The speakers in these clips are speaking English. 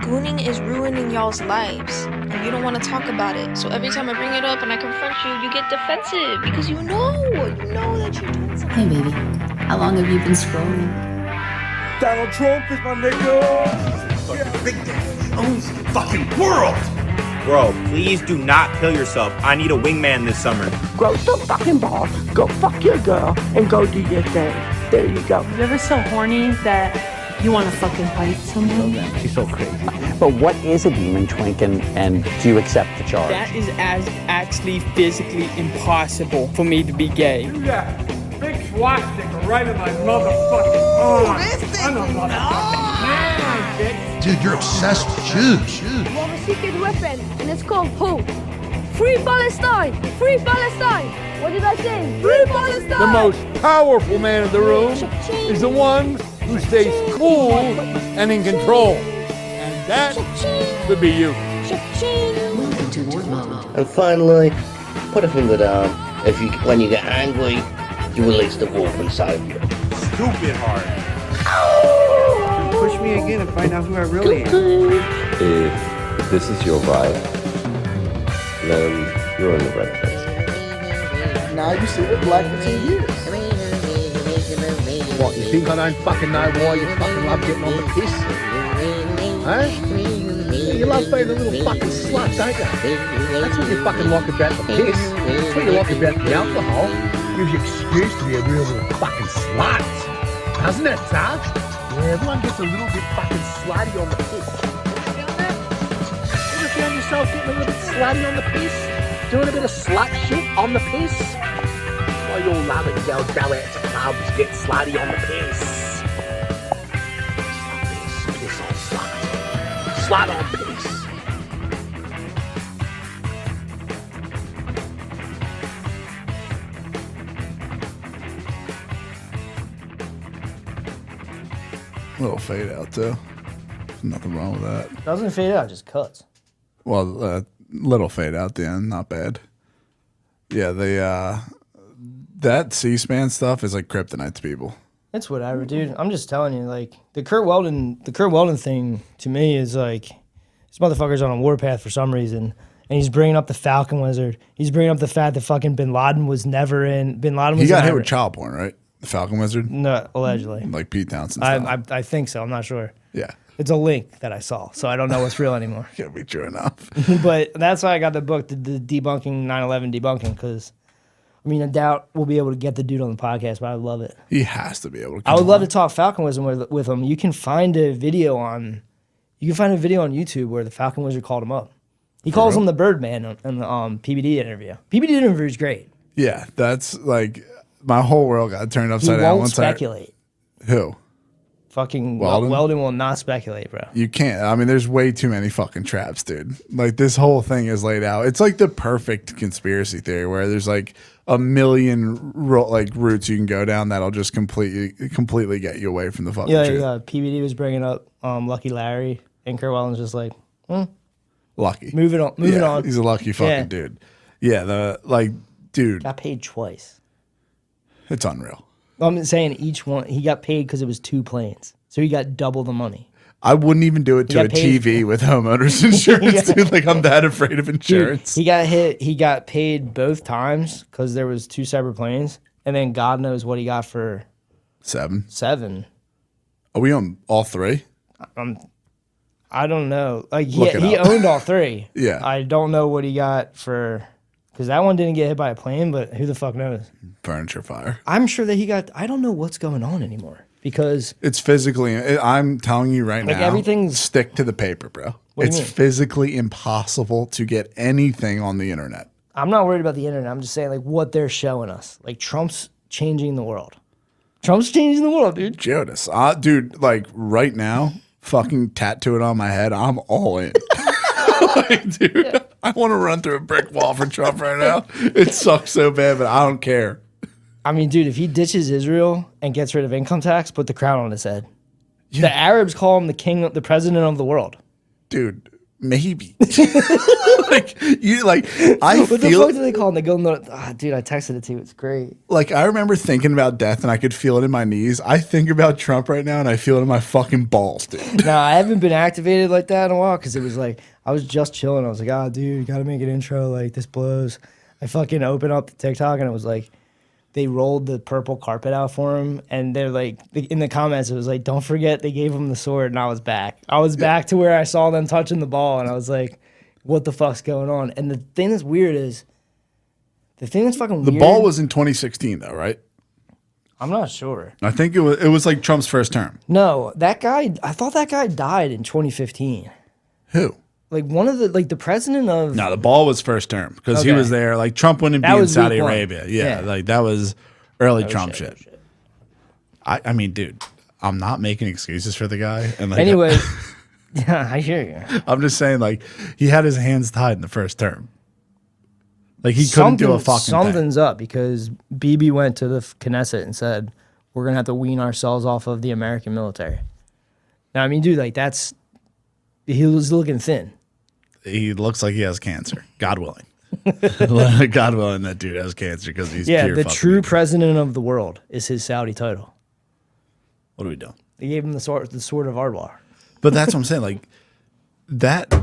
gooning is ruining y'all's lives, and you don't want to talk about it. So every time I bring it up and I confront you, you get defensive because you know that you're doing something. Hey, baby, how long have you been scrolling? Donald Trump is my nigga. Big Daddy owns the fucking world. Bro, please do not kill yourself. I need a wingman this summer. Grow some fucking balls, go fuck your girl, and go do your thing. There you go. You ever so horny that you want to fucking fight someone? She's so crazy. But what is a demon twink, and do you accept the charge? That is actually physically impossible for me to be gay. You got big swastika right in my motherfucking arm. I'm a motherfucking man, bitch. Dude, you're obsessed with Jews. We have a secret weapon, and it's called who? Free Palestine! Free Palestine! What did I say? Free Palestine! The most powerful man in the room is the one who stays cool and in control. And that would be you. Welcome to Tour Mode. And finally, put a finger down. When you get angry, you release the wolf inside of you. Stupid hard. Push me again and find out who I really am. If this is your vibe, then you're in the right place. Now you sit with Black for 2 years. What, you think I don't fucking know why you fucking love getting on the piss? Huh? Yeah, you love being a little fucking slut, don't you? That's what you fucking like about the piss. That's what you like about the alcohol. Gives you excuse to be a real little fucking slut. Doesn't it, Sarge? Yeah, everyone gets a little bit fucking slutty on the piss. Ever found yourself getting a little bit slutty on the piss? Doing a bit of slut shit on the piss? Why you all love it, go out to clubs, get slutty on the piss. Piss on slut. Slut on piss. Little fade out too. Nothing wrong with that. Doesn't fade out, just cuts. Well, little fade out the end, not bad. Yeah, that C-SPAN stuff is like kryptonite to people. It's whatever, dude. I'm just telling you, like the Kurt Weldon thing to me is like this motherfucker's on a warpath for some reason, and he's bringing up the Falcon Wizard. He's bringing up the fact that fucking Bin Laden was never in. Bin Laden was. He got hit with child porn, right? The Falcon Wizard? No, allegedly. Like Pete Townsend style. I think so. I'm not sure. Yeah. It's a link that I saw, so I don't know what's real anymore. Can't be true enough. But that's why I got the book, the debunking 9/11 debunking, because I mean, I doubt we'll be able to get the dude on the podcast, but I would love it. He has to be able to. I would love to talk Falcon Wizard with him. You can find a video on YouTube where the Falcon Wizard called him up. He calls him the Birdman in the PBD interview. PBD interview is great. Yeah, that's like my whole world got turned upside down. He won't speculate. Who? Fucking Weldon will not speculate, bro. You can't. I mean, there's way too many fucking traps, dude. Like this whole thing is laid out. It's like the perfect conspiracy theory where there's like a million routes you can go down that'll just completely get you away from the fucking truth. Yeah. PBD was bringing up Lucky Larry, and Kurt Weldon's just like, lucky. Moving on. He's a lucky fucking dude. Yeah, dude got paid twice. It's unreal. I'm saying each one, he got paid because it was 2 planes. So he got double the money. I wouldn't even do it to a TV with homeowners insurance, dude. Like, I'm that afraid of insurance. Dude, he got paid both times because there was 2 separate planes. And then God knows what he got for 7. Are we on all 3? I don't know. Like he owned all 3. Yeah. I don't know what he got for... Because that one didn't get hit by a plane, but who the fuck knows? Furniture fire. I'm sure that he got... I don't know what's going on anymore because... It's physically... I'm telling you right now. Everything's... Stick to the paper, bro. It's physically impossible to get anything on the internet. I'm not worried about the internet. I'm just saying like what they're showing us. Like Trump's changing the world. Trump's changing the world, dude. Jonas. Dude, like right now, fucking tattoo it on my head. I'm all in. Dude, I want to run through a brick wall for Trump right now. It sucks so bad, but I don't care. I mean, dude, if he ditches Israel and gets rid of income tax, put the crown on his head. Yeah. The Arabs call him the king, the president of the world. Dude, maybe. Like you, like I what feel. the fuck do they call them? They go, dude, I texted it to you. It's great. Like I remember thinking about death, and I could feel it in my knees. I think about Trump right now, and I feel it in my fucking balls, dude. No, I haven't been activated like that in a while because it was like I was just chilling. I was like, dude, you gotta make an intro. Like this blows. I fucking opened up the TikTok, and it was like they rolled the purple carpet out for him, and they're like in the comments, it was like, don't forget they gave him the sword, and I was back. I was back to where I saw them touching the ball, and I was like, what the fuck's going on? And the thing that's weird is, the thing that's fucking weird. The ball was in 2016, though, right? I'm not sure. I think it was like Trump's first term. No, that guy. I thought that guy died in 2015. Who? Like one of the president of. No, the ball was first term because he was there. Like Trump wouldn't be in Saudi Arabia. Yeah, like that was early Trump shit. I mean, dude, I'm not making excuses for the guy. And like, anyway. Yeah, I hear you. I'm just saying, like, he had his hands tied in the first term. Like, he couldn't do a fucking something's up because Bibi went to the Knesset and said, we're going to have to wean ourselves off of the American military. Now, I mean, dude, like, he was looking thin. He looks like he has cancer. God willing. God willing that dude has cancer because he's pure the true president of the world is his Saudi title. What are we doing? They gave him the sword of Ardwar. But that's what I'm saying. Like, that,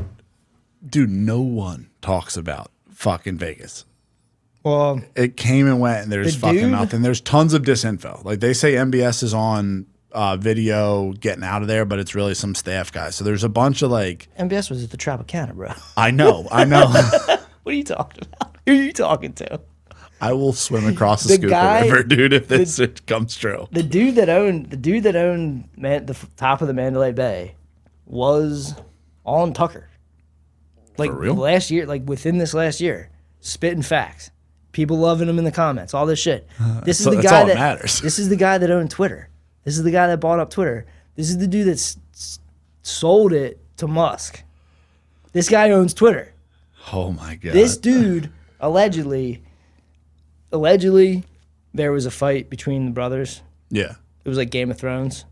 dude, no one talks about fucking Vegas. Well, it came and went, and there's fucking nothing. There's tons of disinfo. Like, they say MBS is on video getting out of there, but it's really some staff guys. So there's a bunch of, like... MBS was at the Tropicana, bro. I know. What are you talking about? Who are you talking to? I will swim across the Schuylkill River, dude, if this comes true. The dude that owned the top of the Mandalay Bay was on Tucker. Like, for real? Last year, like within this last year, spitting facts. People loving him in the comments, all this shit. This is the guy that matters. This is the guy that owned Twitter. This is the guy that bought up Twitter. This is the dude that sold it to Musk. This guy owns Twitter. Oh my God. This dude allegedly there was a fight between the brothers. Yeah. It was like Game of Thrones.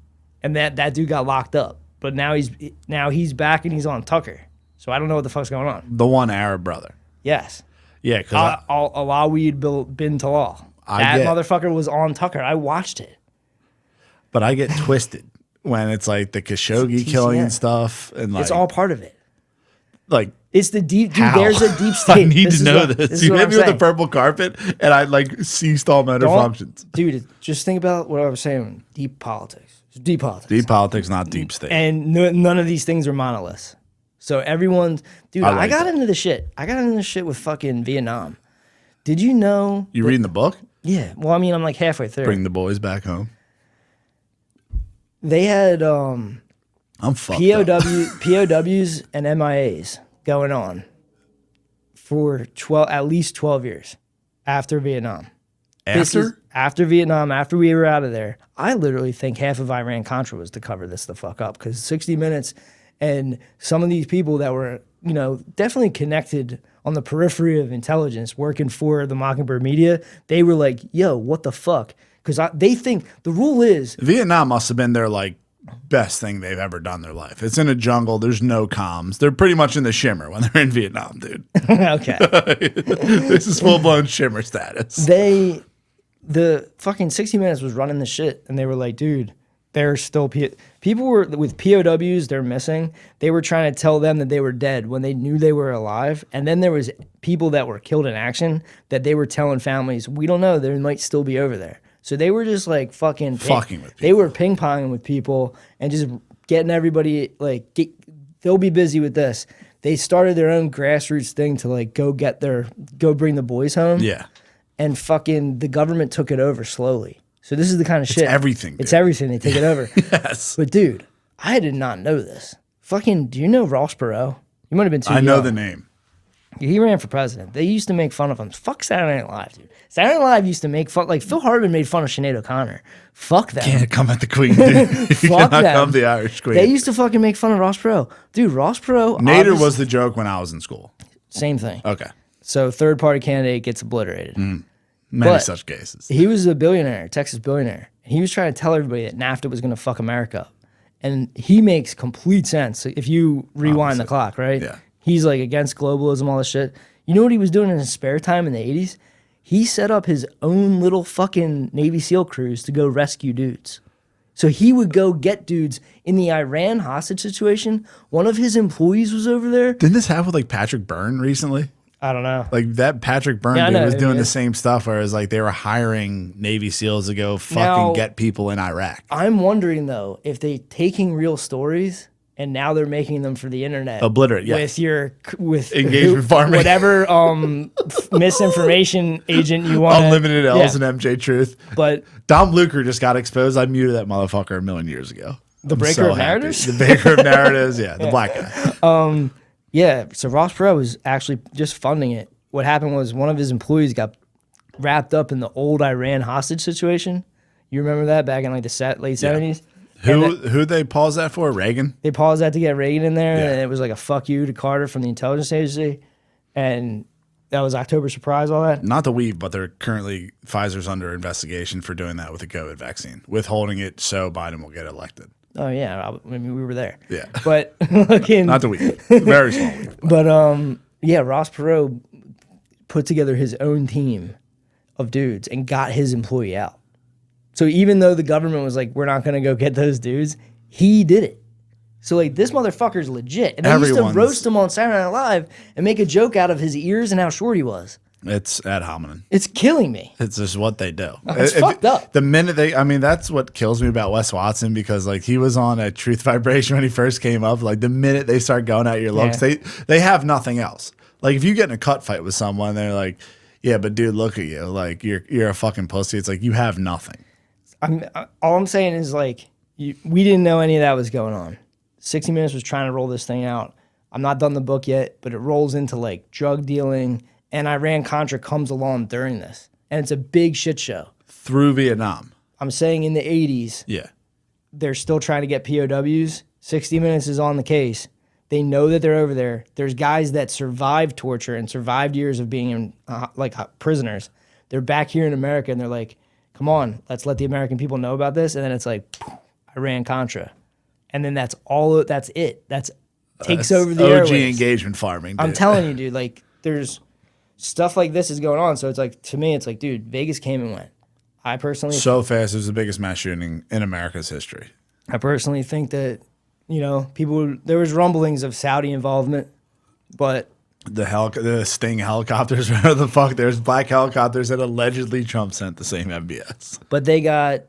And that dude got locked up. But now he's back and he's on Tucker. So I don't know what the fuck's going on. The one Arab brother. Yes. Yeah, because Alawid bin Talal. That motherfucker was on Tucker. I watched it. But I get twisted when it's like the Khashoggi killing and stuff, and like it's all part of it. Like it's the deep. Dude, there's a deep state. I need to know this. You hit me with the purple carpet, and I like ceased all mental functions. Dude, just think about what I was saying. Deep politics. Deep politics. Deep politics, not deep state. And none of these things are monoliths. So everyone's, dude, I got into the shit. I got into the shit with fucking Vietnam. Did you know? You reading the book? Yeah. Well, I mean, I'm like halfway through. Bring the boys back home. They had I'm fucked POWs and MIAs going on for at least 12 years after Vietnam. After Vietnam, after we were out of there, I literally think half of Iran-Contra was to cover this the fuck up because 60 Minutes and some of these people that were, definitely connected on the periphery of intelligence working for the Mockingbird media, they were like, yo, what the fuck? Because they think the rule is... Vietnam must have been their, like, best thing they've ever done in their life. It's in a jungle. There's no comms. They're pretty much in the shimmer when they're in Vietnam, dude. Okay. This is full-blown shimmer status. The fucking 60 Minutes was running the shit, and they were like, dude, there's still... People were, with POWs, they're missing. They were trying to tell them that they were dead when they knew they were alive. And then there was people that were killed in action that they were telling families, we don't know, they might still be over there. So they were just like fucking with people. They were ping-ponging with people and just getting everybody, like, they'll be busy with this. They started their own grassroots thing to like go bring the boys home. Yeah. And fucking the government took it over slowly. So this is the kind of shit. It's everything. Dude. It's everything. They take it over. Yes. But dude, I did not know this. Fucking, do you know Ross Perot? You might have been too young. I know the name. He ran for president. They used to make fun of him. Fuck Saturday Night Live, dude. Saturday Night Live used to make fun, like Phil Hartman made fun of Sinead O'Connor. Fuck them. Can't come at the Queen, dude. Fuck them. Come the Irish Queen. They used to fucking make fun of Ross Perot. Dude, Ross Perot. Nader was the joke when I was in school. Same thing. Okay. So third party candidate gets obliterated. Many such cases. He was a billionaire, Texas billionaire. He was trying to tell everybody that NAFTA was going to fuck America up. And he makes complete sense if you rewind the clock, right? Yeah. He's like against globalism, all this shit. You know what he was doing in his spare time in the 80s? He set up his own little fucking Navy SEAL crews to go rescue dudes. So he would go get dudes in the Iran hostage situation. One of his employees was over there. Didn't this happen with like Patrick Byrne recently? I don't know. Like that Patrick Byrne dude know was who doing he the is. same stuff where it was like they were hiring Navy SEALs to go fucking Now- get people in Iraq. I'm wondering though, if they taking real stories and now they're making them for the internet. Obliterate, yeah. with Engagement farming. whatever misinformation agent you want. Unlimited L's and MJ Truth. But Dom Luker just got exposed. I muted that motherfucker a million years ago. The I'm breaker of happy. narratives? The breaker of narratives, yeah, the black guy. Yeah, so Ross Perot was actually just funding it. What happened was one of his employees got wrapped up in the old Iran hostage situation. You remember that back in like the late 70s? Who they paused that for? Reagan? They paused that to get Reagan in there, Yeah. and it was like a fuck you to Carter from the intelligence agency. And that was October surprise, all that. Not the weave, but they're currently, Pfizer's under investigation for doing that with the COVID vaccine, withholding it so Biden will get elected. Oh, yeah. I mean, we were there. Yeah. But looking. Not the weave. Very small weave. But yeah, Ross Perot put together his own team of dudes and got his employee out. So even though the government was like, we're not going to go get those dudes, he did it. So like this motherfucker's legit. And they used to roast him on Saturday Night Live and make a joke out of his ears and how short he was. It's ad hominem. It's killing me. It's just what they do. It's fucked up. The minute that's what kills me about Wes Watson, because like he was on a Truth Vibration when he first came up. Like the minute they start going at your looks, they have nothing else. Like if you get in a cut fight with someone, they're like, yeah, but dude, look at you. Like you're a fucking pussy. It's like you have nothing. All I'm saying is like we didn't know any of that was going on. 60 Minutes was trying to roll this thing out. I'm not done the book yet, but it rolls into like drug dealing, and Iran-Contra comes along during this. And it's a big shit show. Through Vietnam. I'm saying in the 80s, yeah, they're still trying to get POWs. 60 Minutes is on the case. They know that they're over there. There's guys that survived torture and survived years of being in, prisoners. They're back here in America, and they're like, come on, let's let the American people know about this. And then it's like, Iran-Contra. And then that's it. That's takes over the OG airwaves. engagement farming. Dude. I'm telling you, dude, like there's stuff like this is going on. So it's like, to me, it's like, dude, Vegas came and went. I personally so fast. It was the biggest mass shooting in America's history. I personally think that, there was rumblings of Saudi involvement, but the Sting helicopters, whatever the fuck, there's black helicopters that allegedly Trump sent the same MBS. But they got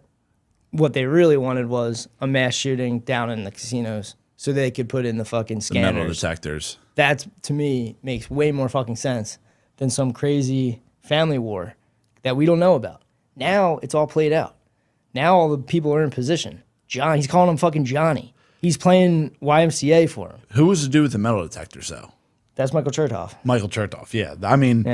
what they really wanted was a mass shooting down in the casinos so they could put in the fucking scanners. The metal detectors. That, to me, makes way more fucking sense than some crazy family war that we don't know about. Now it's all played out. Now all the people are in position. He's calling him fucking Johnny. He's playing YMCA for him. Who was to do with the metal detectors, though? That's Michael Chertoff. Michael Chertoff, yeah. I mean,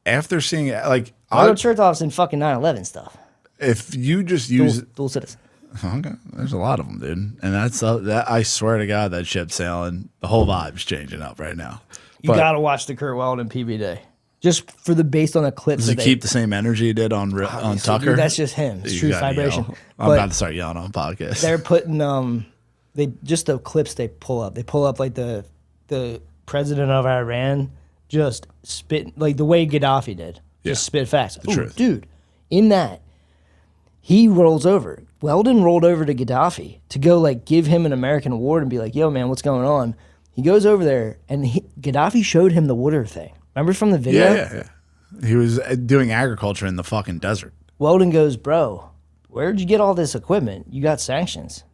after seeing it, like... Michael Chertoff's in fucking 9/11 stuff. If you just use... Dual citizen. Okay. There's a lot of them, dude. And that I swear to God, that ship's sailing. The whole vibe's changing up right now. You got to watch the Kurt Weldon PB just for based on the clips. Does he keep the same energy he did on Tucker? Dude, that's just him. It's Truth Vibration. I'm about to start yelling on podcasts. They're putting just the clips they pull up. They pull up like the president of Iran just spit like the way Gaddafi did. Just spit facts. The truth. Dude, in that he rolls over. Weldon rolled over to Gaddafi to go like give him an American award and be like, "Yo, man, what's going on?" He goes over there and Gaddafi showed him the water thing. Remember from the video? Yeah. He was doing agriculture in the fucking desert. Weldon goes, "Bro, where'd you get all this equipment? You got sanctions."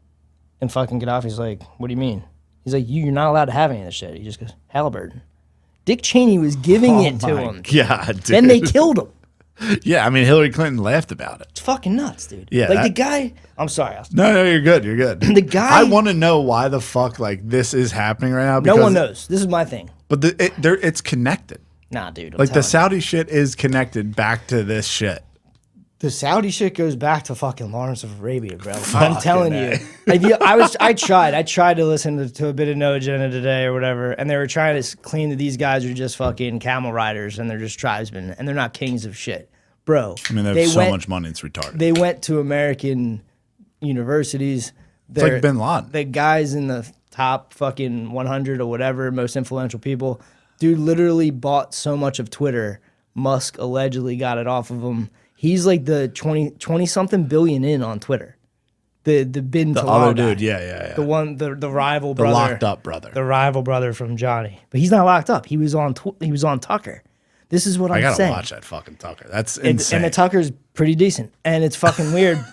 And fucking Gaddafi's like, "What do you mean?" He's like, "You're not allowed to have any of this shit." He just goes, "Halliburton." Dick Cheney was giving it to him. God, dude. Then they killed him. Yeah, I mean, Hillary Clinton laughed about it. It's fucking nuts, dude. Yeah, like the guy. I'm sorry. No, you're good. You're good. The guy. I want to know why the fuck like this is happening right now. No one knows. This is my thing. But it's connected. Nah, dude. Like the Saudi shit is connected back to this shit. The Saudi shit goes back to fucking Lawrence of Arabia, bro. I'm telling you. I tried to listen to a bit of No Agenda today or whatever, and they were trying to claim that these guys are just fucking camel riders and they're just tribesmen and they're not kings of shit. Bro. I mean, they have so much money, it's retarded. They went to American universities, It's like Bin Laden. The guys in the top fucking 100 or whatever, most influential people, dude literally bought so much of Twitter. Musk allegedly got it off of him. He's like the 20 something billion in on Twitter. The bin The Talal other guy. dude, yeah. The one, the rival The brother. locked up brother. The rival brother from Johnny. But he's not locked up. He was on Tucker. This is what I'm I saying. gotta watch that fucking Tucker. That's insane. And the Tucker's pretty decent. And it's fucking weird.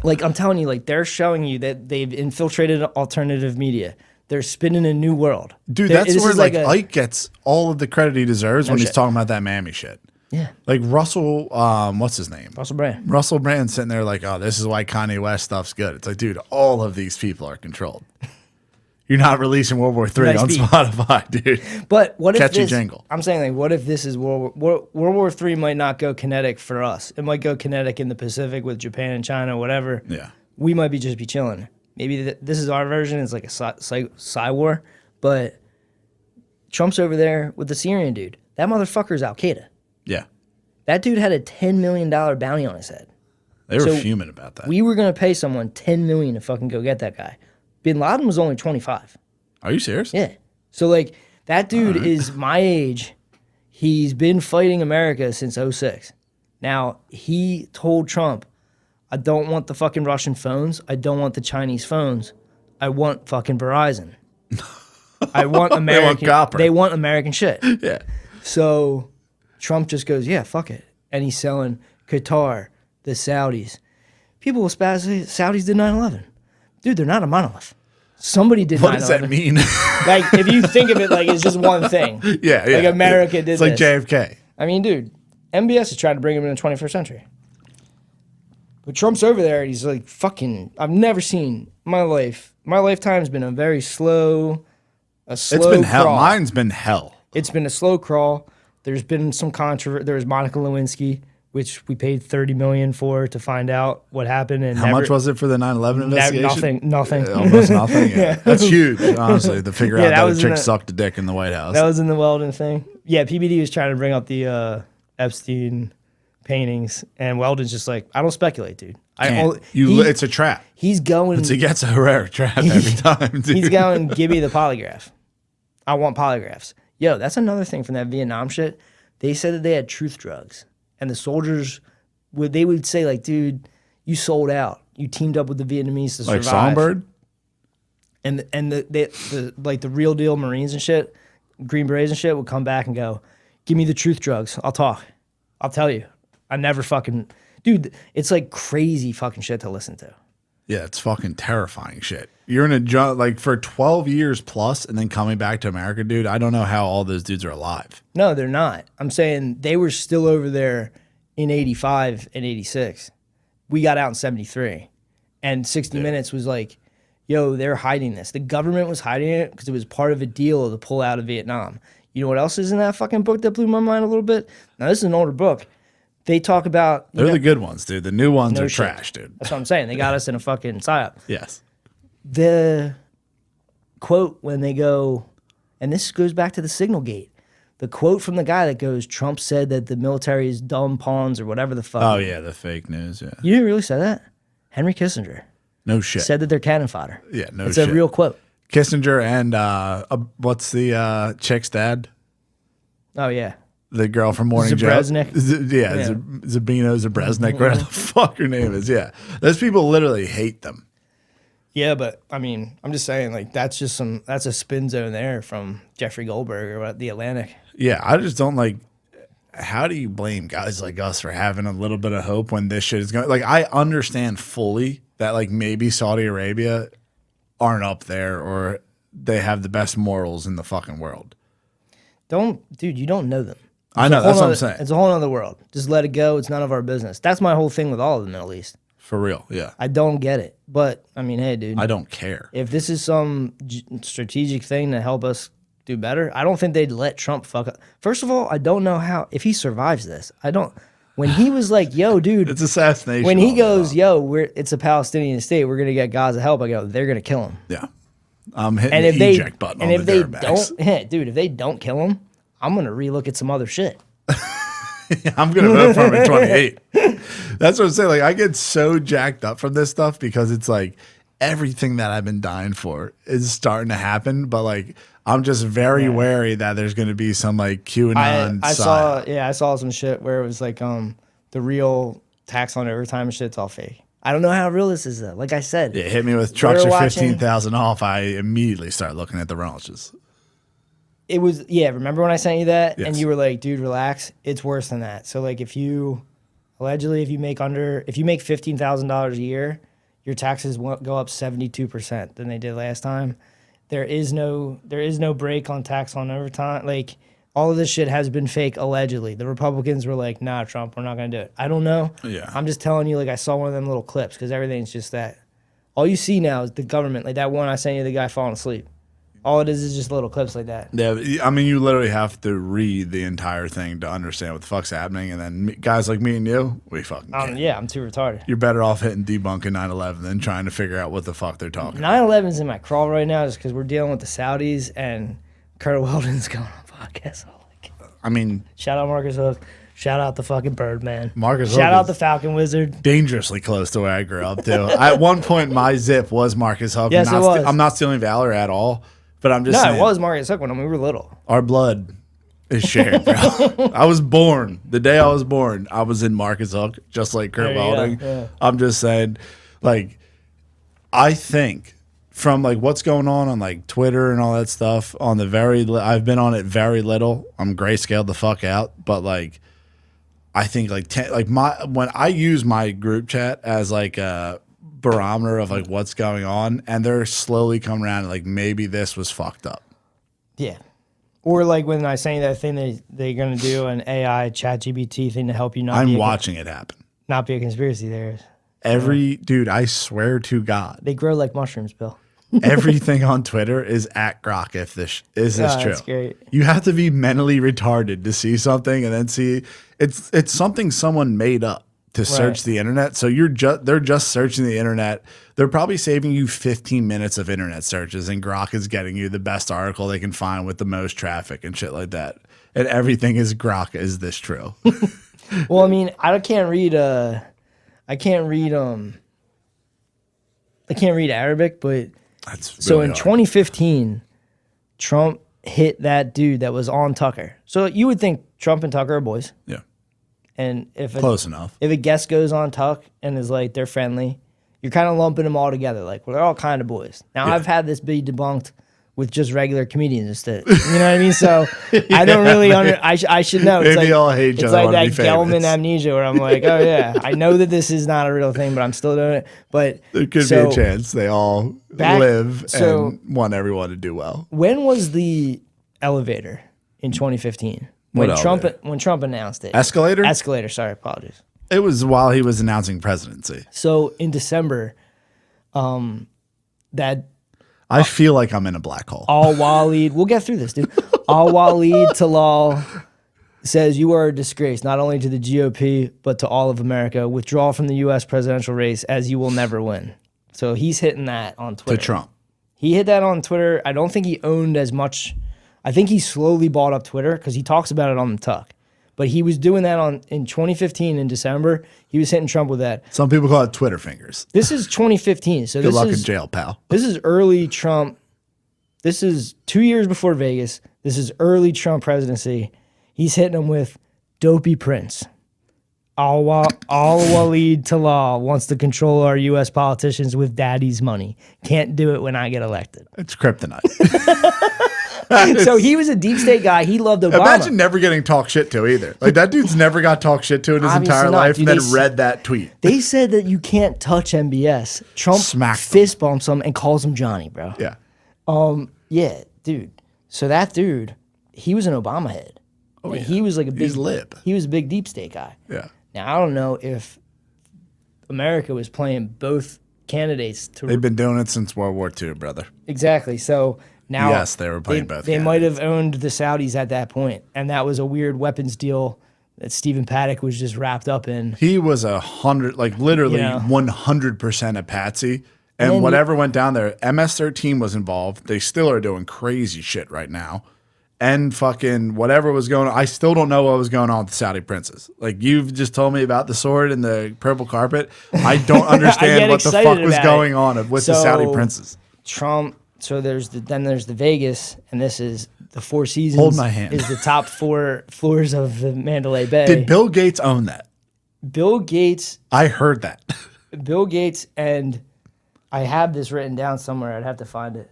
Like, I'm telling you, like, they're showing you that they've infiltrated alternative media. They're spinning a new world. Dude, They're- that's this where is like a- Ike gets all of the credit he deserves when he's shit. talking about that Mammy shit. Yeah. Like Russell, what's his name? Russell Brand. Russell Brand sitting there like, oh, this is why Kanye West stuff's good. It's like, dude, all of these people are controlled. You're not releasing World War III Nice on beat. Spotify, dude. But what if Catchy this, jingle. I'm saying, like, what if this is World War III might not go kinetic for us. It might go kinetic in the Pacific with Japan and China, whatever. Yeah. We might be just be chilling. Maybe this is our version. It's like a Psy war. But Trump's over there with the Syrian dude. That motherfucker's Al Qaeda. Yeah. That dude had a $10 million bounty on his head. They were So fuming about that. We were going to pay someone $10 million to fucking go get that guy. Bin Laden was only 25. Are you serious? Yeah. So, like, that dude is my age. He's been fighting America since 06. Now, he told Trump, I don't want the fucking Russian phones. I don't want the Chinese phones. I want fucking Verizon. I want American. copper. They want American shit. Yeah. So Trump just goes, yeah, fuck it. And he's selling Qatar, the Saudis. People will spaz say Saudis did 9/11. Dude, they're not a monolith. Somebody did 9/11. What does that mean? Like, if you think of it like it's just one thing. Yeah. Like, America did It's like this. JFK. I mean, dude, MBS is trying to bring him in the 21st century. But Trump's over there, and he's like, fucking, I've never seen my lifetime's been a very slow It's been hell. crawl. Mine's been hell. It's been a slow crawl. There's been some controversy. There was Monica Lewinsky, which we paid $30 million for to find out what happened. And How much was it for the 9/11 investigation? Nothing. Almost nothing. Yeah. That's huge, honestly, to figure out that that a was in chick the- sucked a dick in the White House. That was in the Weldon thing. Yeah, PBD was trying to bring up the Epstein paintings, and Weldon's just like, I don't speculate, dude. It's a trap. He's going. It gets a Herrera trap every time, dude. He's going, give me the polygraph. I want polygraphs. Yo, that's another thing from that Vietnam shit. They said that they had truth drugs, and the soldiers would say like, dude, you sold out. You teamed up with the Vietnamese to survive. Like Songbird? And the like the real deal Marines and shit, Green Berets and shit would come back and go, give me the truth drugs. I'll talk. I'll tell you. I never fucking... Dude, it's like crazy fucking shit to listen to. Yeah, it's fucking terrifying shit. You're in a job like for 12 years plus and then coming back to America, dude. I don't know how all those dudes are alive. No, they're not. I'm saying they were still over there in 85 and 86. We got out in 73. And 60 Minutes was like, yo, they're hiding this. The government was hiding it because it was part of a deal to pull out of Vietnam. You know what else is in that fucking book that blew my mind a little bit? Now, this is an older book. They talk about... They're the good ones, dude. The new ones are shit. trash, dude. That's what I'm saying. They got us in a fucking psyop. Yes. The quote when they go, and this goes back to the Signal Gate, the quote from the guy that goes, Trump said that the military is dumb pawns or whatever the fuck. Oh, yeah, the fake news, yeah. You didn't really say that? Henry Kissinger. No shit. Said that they're cannon fodder. Yeah, no it's shit. It's a real quote. Kissinger and what's the chick's dad? Oh, yeah. The girl from Morning Joe. Zabresnik. Zabino Zabresnik, whatever the fuck her name is. Yeah. Those people literally hate them. Yeah, but I mean, I'm just saying, like, that's a spin zone there from Jeffrey Goldberg or The Atlantic. Yeah, I just don't like, how do you blame guys like us for having a little bit of hope when this shit is going? Like, I understand fully that, like, maybe Saudi Arabia aren't up there or they have the best morals in the fucking world. Dude, you don't know them. I know, that's what I'm saying. It's a whole other world. Just let it go. It's none of our business. That's my whole thing with all of the Middle East. For real, yeah. I don't get it. But, I mean, hey, dude. I don't care. If this is some strategic thing to help us do better, I don't think they'd let Trump fuck up. First of all, I don't know how, if he survives this, when he was like, yo, dude. It's assassination. When he goes, yo, it's a Palestinian state, we're going to get Gaza help, I go, they're going to kill him. Yeah. I'm hitting the eject button on the dude, if they don't kill him, I'm going to relook at some other shit. I'm going to vote for him in 28. That's what I'm saying. Like, I get so jacked up from this stuff because it's like everything that I've been dying for is starting to happen, but like I'm just very wary that there's going to be some like QAnon. I saw some shit where it was like the real tax on overtime shit's all fake. I don't know how real this is though. Like I said, it hit me with trucks are 15,000 off. I immediately start looking at the ranches. It was remember when I sent you that Yes. and you were like, dude, relax. It's worse than that. So like if you make $15,000 a year, your taxes won't go up 72% than they did last time. There is no break on tax on overtime. Like all of this shit has been fake allegedly. The Republicans were like, nah, Trump, we're not going to do it. I don't know. Yeah. I'm just telling you, like, I saw one of them little clips because everything's just that. All you see now is the government. Like that one I sent you, the guy falling asleep. All it is just little clips like that. Yeah, I mean, you literally have to read the entire thing to understand what the fuck's happening. And then guys like me and you, we fucking can't. Yeah, I'm too retarded. You're better off hitting debunking 9/11 than trying to figure out what the fuck they're talking 9/11's in my crawl right now just because we're dealing with the Saudis and Kurt Weldon's going on podcast. I mean, shout out Marcus Hook. Shout out the fucking Birdman. Marcus Hook Shout out the Falcon Wizard. Dangerously close to where I grew up, too. At one point, my zip was Marcus Hook. Yes, it was. I'm not stealing valor at all, but I'm just saying. No, it was Marcus Hook when we were little. Our blood is shared, bro. I was born. The day I was born, I was in Marcus Hook, just like Kurt Welding. Yeah. I'm just saying, like, I think from like what's going on like Twitter and all that stuff on the I've been on it very little. I'm grayscaled the fuck out, but like I think like when I use my group chat as like a barometer of like what's going on, and they're slowly coming around and like maybe this was fucked up. Yeah. Or like when I say that thing they're gonna do an AI ChatGPT thing to help you not. I'm watching it happen. Not be a conspiracy theorist. Dude, I swear to God, they grow like mushrooms, Bill. Everything on Twitter is at Grok. If this is this true, that's great. You have to be mentally retarded to see something and then see it's something someone made up to search the internet. So they're just searching the internet. They're probably saving you 15 minutes of internet searches, and Grok is getting you the best article they can find with the most traffic and shit like that. And everything is Grok. Is this true? Well, I mean, I can't read Arabic, but so in 2015, Trump hit that dude that was on Tucker. So you would think Trump and Tucker are boys. Yeah. And if close enough. If a guest goes on Tuck and is like they're friendly, you're kind of lumping them all together. Like, well, they're all kind of boys. Now I've had this be debunked with just regular comedians instead. You know what I mean? So I don't really I should know. It's maybe like, all hate each it's other. like that Gelman amnesia where I'm like, oh yeah, I know that this is not a real thing, but I'm still doing it. But there could be a chance they all live and want everyone to do well. When was the elevator in 2015? When Trump announced it. Escalator, sorry, apologies. It was while he was announcing presidency. So in December, I feel like I'm in a black hole. Al-Walid, we'll get through this, dude. Al-Walid Talal says you are a disgrace, not only to the GOP, but to all of America. Withdraw from the U.S. presidential race as you will never win. So he's hitting that on Twitter. To Trump. He hit that on Twitter. I don't think he owned as much. I think he slowly bought up Twitter because he talks about it on the Tuck. But he was doing that in 2015 in December. He was hitting Trump with that. Some people call it Twitter fingers. This is 2015. So good luck in jail, pal. This is early Trump. This is 2 years before Vegas. This is early Trump presidency. He's hitting him with dopey Prince. Al-Walid Talal wants to control our U.S. politicians with daddy's money. Can't do it when I get elected. It's kryptonite. So he was a deep state guy. He loved Obama. Imagine never getting talk shit to either. Like that dude's never got talk shit to in his entire life, and then read that tweet. They said that you can't touch MBS. Trump fist bumps him and calls him Johnny, bro. Yeah. Yeah, dude. So that dude, he was an Obama head. Oh, yeah. He was like a big lib. He was a big deep state guy. Yeah. Now I don't know if America was playing both candidates. They've been doing it since World War II, brother. Exactly. So now, yes, they were playing both. They might have owned the Saudis at that point, and that was a weird weapons deal that Stephen Paddock was just wrapped up in. He was 100% a patsy, and whatever went down there, MS-13 was involved. They still are doing crazy shit right now, and fucking whatever was going on. I still don't know what was going on with the Saudi princes. Like, you've just told me about the sword and the purple carpet. I don't understand what the fuck was going on with the Saudi princes. Trump. So there's the Vegas, and this is the Four Seasons. Hold my hand. Is the top 4 floors of the Mandalay Bay. Did Bill Gates own that? Bill Gates. I heard that. Bill Gates, and I have this written down somewhere. I'd have to find it.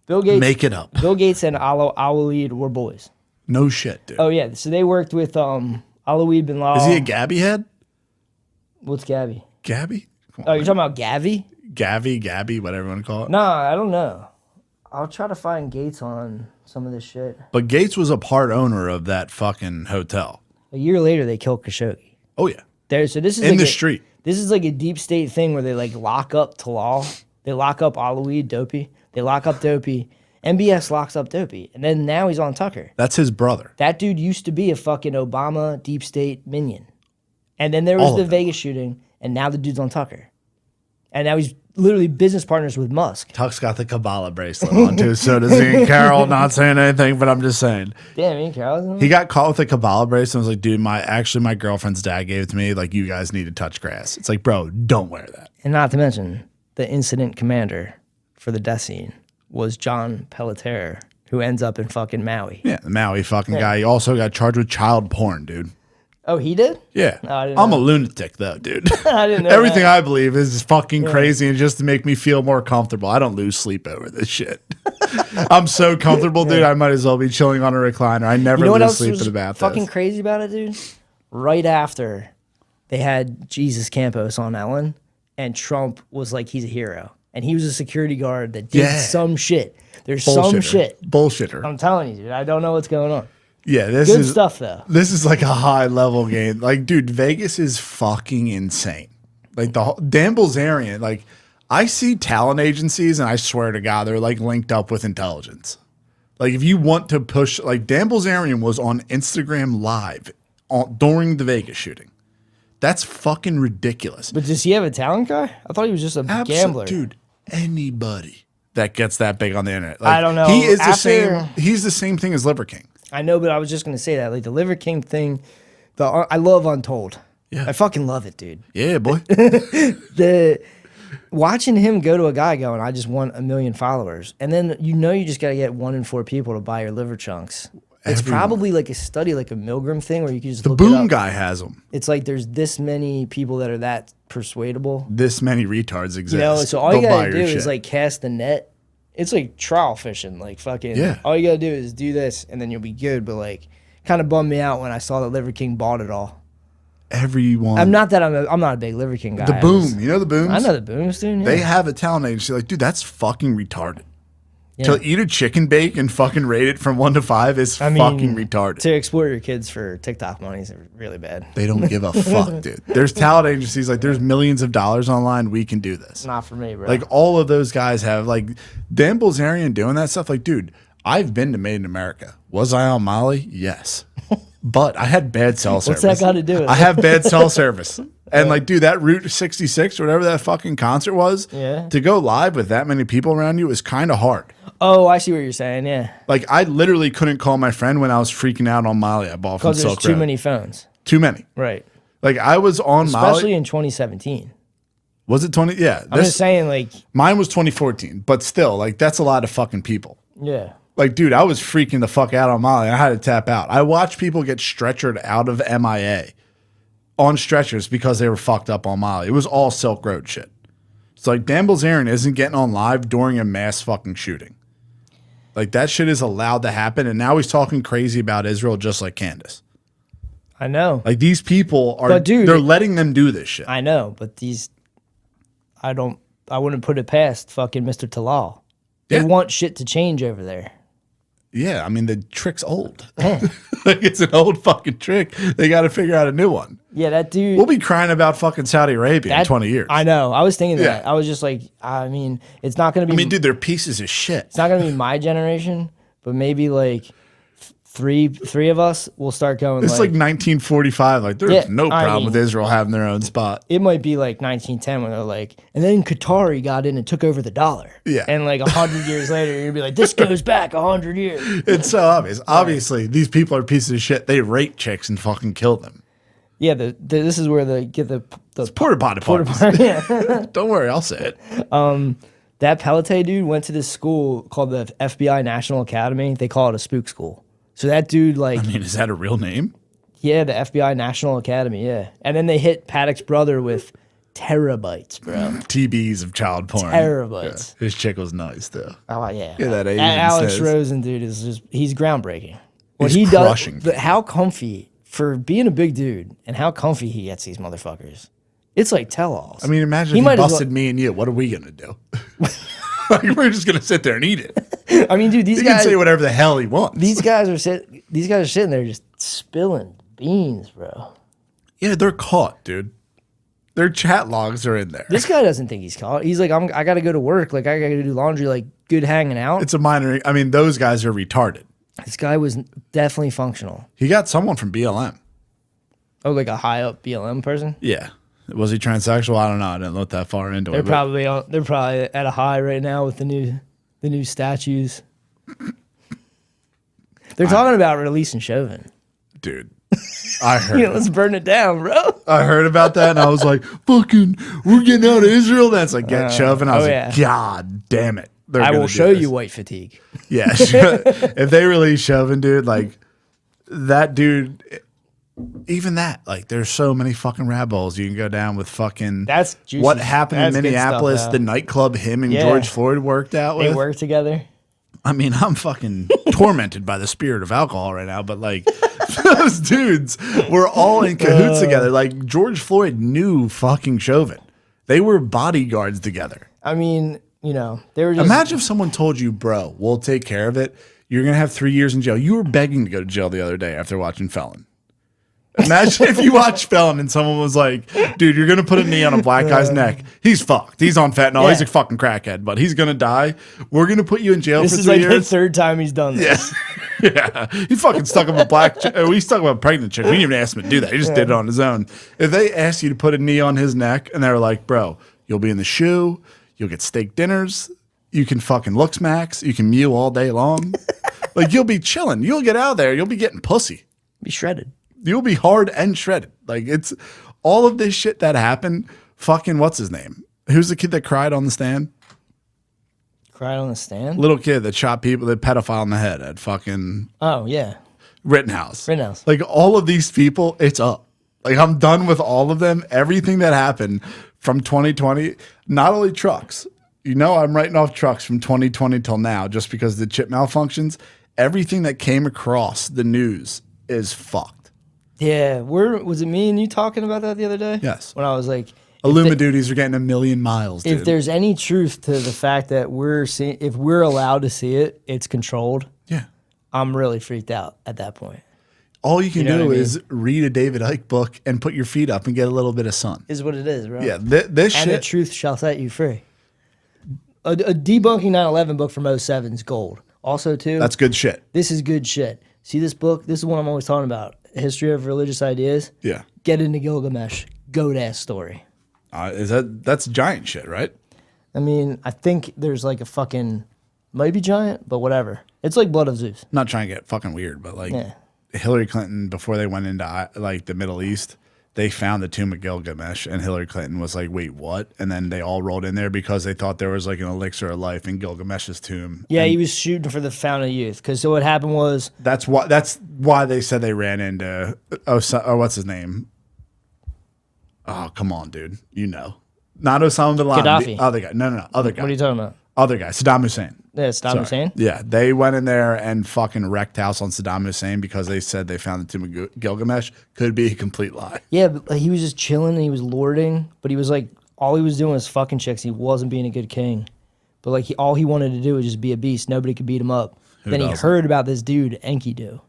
Bill Gates. Make it up. Bill Gates and Al-Walid were boys. No shit, dude. Oh yeah, so they worked with Al-Walid bin Laden. Is he a Gabby head? What's Gabby? Gabby? Oh, you're talking about Gavi? Gabby, whatever you want to call it. No, I don't know. I'll try to find Gates on some of this shit. But Gates was a part owner of that fucking hotel. A year later, they killed Khashoggi. Oh yeah. So this is in the street. This is like a deep state thing where they like lock up Talal. They lock up Al-Walid, Dopey. They lock up Dopey. MBS locks up Dopey. And then now he's on Tucker. That's his brother. That dude used to be a fucking Obama deep state minion. And then there was the Vegas shooting, and now the dude's on Tucker. And now he's literally business partners with Musk. Tuck's got the Kabbalah bracelet on too, so does he. And Carol, not saying anything, but I'm just saying. Damn, me and Carol. He got caught with the Kabbalah bracelet and was like, dude, my girlfriend's dad gave it to me. Like, you guys need to touch grass. It's like, bro, don't wear that. And not to mention, the incident commander for the death scene was John Pelletier, who ends up in fucking Maui. Yeah, the Maui fucking guy. He also got charged with child porn, dude. Oh, he did? Yeah. No, I didn't I'm know. a lunatic, though, dude. I didn't know Everything that. I believe is fucking crazy and just to make me feel more comfortable. I don't lose sleep over this shit. I'm so comfortable, dude. I might as well be chilling on a recliner. I never lose sleep about fucking this. crazy about it, dude? Right after they had Jesus Campos on Ellen, and Trump was like, he's a hero. And he was a security guard that did some shit. There's some shit. Bullshitter. I'm telling you, dude. I don't know what's going on. Yeah, this Good is stuff, though. This is like a high level game. Like, dude, Vegas is fucking insane. Like Dan Bilzerian, like, I see talent agencies, and I swear to God, they're like linked up with intelligence. Like, if you want to push, like, Dan Bilzerian was on Instagram Live during the Vegas shooting. That's fucking ridiculous. But does he have a talent guy? I thought he was just a gambler. Dude, anybody that gets that big on the internet. Like, I don't know. He is the same. He's the same thing as Liver King. I know, but I was just going to say that. Like, the Liver King thing, I love Untold. Yeah. I fucking love it, dude. Yeah, boy. Watching him go to a guy going, I just want 1 million followers. And then you just got to get 1 in 4 people to buy your liver chunks. It's probably like a study, like a Milgram thing where you can just the look it boom up. guy has them. It's like there's this many people that are that persuadable. This many retards exist. You know, so all you got to do is like cast the net. It's like trial fishing. Like fucking, all you got to do is do this and then you'll be good. But like, kind of bummed me out when I saw that Liver King bought it all. Everyone. I'm not a big Liver King guy. The Boom. You know the Booms? I know the Booms, dude. Yeah. They have a talent agency. Like, dude, that's fucking retarded. Yeah. To eat a chicken bake and fucking rate it from 1 to 5 is fucking retarded. To exploit your kids for TikTok money is really bad. They don't give a fuck, dude. There's talent agencies, like, there's millions of dollars online. We can do this. Not for me, bro. Like, all of those guys have, like, Dan Bilzerian doing that stuff. Like, dude, I've been to Made in America. Was I on Molly? Yes. But I had bad cell service. What's that got to do with it? I have bad cell service. And like, dude, that Route 66 or whatever that fucking concert was, to go live with that many people around you is kind of hard. Oh, I see what you're saying. Yeah. Like, I literally couldn't call my friend when I was freaking out on Molly. I bought from Silk Road. Because there's too many phones. Too many. Right. Like, I was on Molly. Especially in 2017. Was it 20? Yeah. I'm just saying, like. Mine was 2014. But still, like, that's a lot of fucking people. Yeah. Like, dude, I was freaking the fuck out on Molly. I had to tap out. I watched people get stretchered out of MIA on stretchers because they were fucked up on Molly. It was all Silk Road shit. It's like Dan Bilzerian isn't getting on live during a mass fucking shooting. Like, that shit is allowed to happen. And now he's talking crazy about Israel just like Candace. I know. Like, these people are, but dude, they're letting them do this shit. I know, but I wouldn't put it past fucking Mr. Talal. They want shit to change over there. Yeah, I mean, the trick's old. Like, it's an old fucking trick. They got to figure out a new one. Yeah, that dude. We'll be crying about fucking Saudi Arabia in 20 years. I know. I was thinking that. I was just like, I mean, it's not going to be. I mean, dude, they're pieces of shit. It's not going to be my generation, but maybe like three of us will start going. It's like 1945. Like there's no problem with Israel having their own spot. It might be like 1910 when they're like, and then Qatari got in and took over the dollar. Yeah. And like 100 years later, you're gonna be like, this goes back 100 years. It's so obvious. Obviously, these people are pieces of shit. They rape chicks and fucking kill them. Yeah, this is where they get the porta potty parties. Yeah. Don't worry, I'll say it. That Pelletier dude went to this school called the FBI National Academy. They call it a spook school. So that dude, like... I mean, is that a real name? Yeah, the FBI National Academy, yeah. And then they hit Paddock's brother with terabytes, bro. TBs of child porn. Terabytes. Yeah. His chick was nice, though. Oh, yeah. Yeah, that Asian Alex says. Rosen, dude, is just... He's groundbreaking. What He's he crushing. does... How comfy... For being a big dude and how comfy he gets these motherfuckers. It's like tell-alls. I mean, imagine if he busted me and you. What are we going to do? Like, we're just going to sit there and eat it. I mean, dude, these he guys... can say whatever the hell he wants. These guys are sitting there just spilling beans, bro. Yeah, they're caught, dude. Their chat logs are in there. This guy doesn't think he's caught. He's like, I got to go to work. Like, I got to do laundry. Like, good hanging out. It's a minor... I mean, those guys are retarded. This guy was definitely functional. He got someone from BLM. Oh, like a high up BLM person? Yeah. Was he transsexual? I don't know. I didn't look that far into They're it. probably at a high right now with the new statues. They're talking about releasing Chauvin. Dude, I heard. Yeah, let's burn it down, bro. I heard about that and I was like, fucking, we're getting out of Israel. That's like, get Chauvin. I was like, God damn it. I will show you white fatigue. Yeah. If they release Chauvin, dude, like that dude, even that, like there's so many fucking rabbit holes you can go down with fucking. That's juicy. What happened That's in good Minneapolis, stuff, the nightclub him and Yeah. George Floyd worked out with. They work together. I mean, I'm fucking tormented by the spirit of alcohol right now, but like those dudes were all in cahoots together. Like George Floyd knew fucking Chauvin. They were bodyguards together. I mean, you know, they were just. Imagine if someone told you, bro, we'll take care of it. You're going to have 3 years in jail. You were begging to go to jail the other day after watching Felon. Imagine if you watched Felon and someone was like, dude, you're going to put a knee on a black guy's neck. He's fucked. He's on fentanyl. Yeah. He's a fucking crackhead, but he's going to die. We're going to put you in jail This for is 3 like years. the third time he's done this. Yeah. He fucking stuck up a black chick. We stuck up a pregnant chick. We didn't even ask him to do that. He just did it on his own. If they asked you to put a knee on his neck and they were like, bro, you'll be in the shoe. You'll get steak dinners. You can fucking looks max. You can mew all day long. Like, you'll be chilling. You'll get out there. You'll be getting pussy. Be shredded. You'll be hard and shredded. Like, it's all of this shit that happened. Fucking, what's his name? Who's the kid that cried on the stand? Cried on the stand? Little kid that shot people, that pedophile in the head at fucking Oh, yeah. Rittenhouse. Rittenhouse. Like, all of these people, it's up. Like, I'm done with all of them. Everything that happened from 2020, not only trucks. You know, I'm writing off trucks from 2020 till now just because the chip malfunctions. Everything that came across the news is fucked. Yeah. Was it me and you talking about that the other day? Yes. When I was like, Illuma duties are getting 1,000,000 miles, dude. if there's any truth to the fact that if we're allowed to see it, it's controlled. Yeah. I'm really freaked out at that point. All you can You know do what I mean? is read a David Icke book and put your feet up and get a little bit of sun. Is what it is, bro. Yeah, this and shit. the truth shall set you free. A debunking 9/11 book from 07 is gold. Also, too. That's good shit. This is good shit. See this book? This is one I'm always talking about. History of Religious Ideas. Yeah. Get into Gilgamesh. Goat ass story. That's giant shit, right? I mean, I think there's like a fucking maybe giant, but whatever. It's like Blood of Zeus. Not trying to get fucking weird, but like Yeah. Hillary Clinton, before they went into like the Middle East, they found the tomb of Gilgamesh, and Hillary Clinton was like, "Wait, what?" And then they all rolled in there because they thought there was like an elixir of life in Gilgamesh's tomb. Yeah, and he was shooting for the Fountain of Youth. Because so what happened was That's why they said they ran into what's his name? Oh, come on, dude. You know, not Osama bin Laden. Gaddafi. The other guy. No, other guy. What are you talking about? Other guy, Saddam Hussein. Yeah, Saddam Hussein. Yeah, they went in there and fucking wrecked house on Saddam Hussein because they said they found the tomb of Gilgamesh. Could be a complete lie. Yeah, but like, he was just chilling and he was lording, but he was like, all he was doing was fucking chicks. He wasn't being a good king. But like, all he wanted to do was just be a beast. Nobody could beat him up. Then he heard about this dude, Enkidu.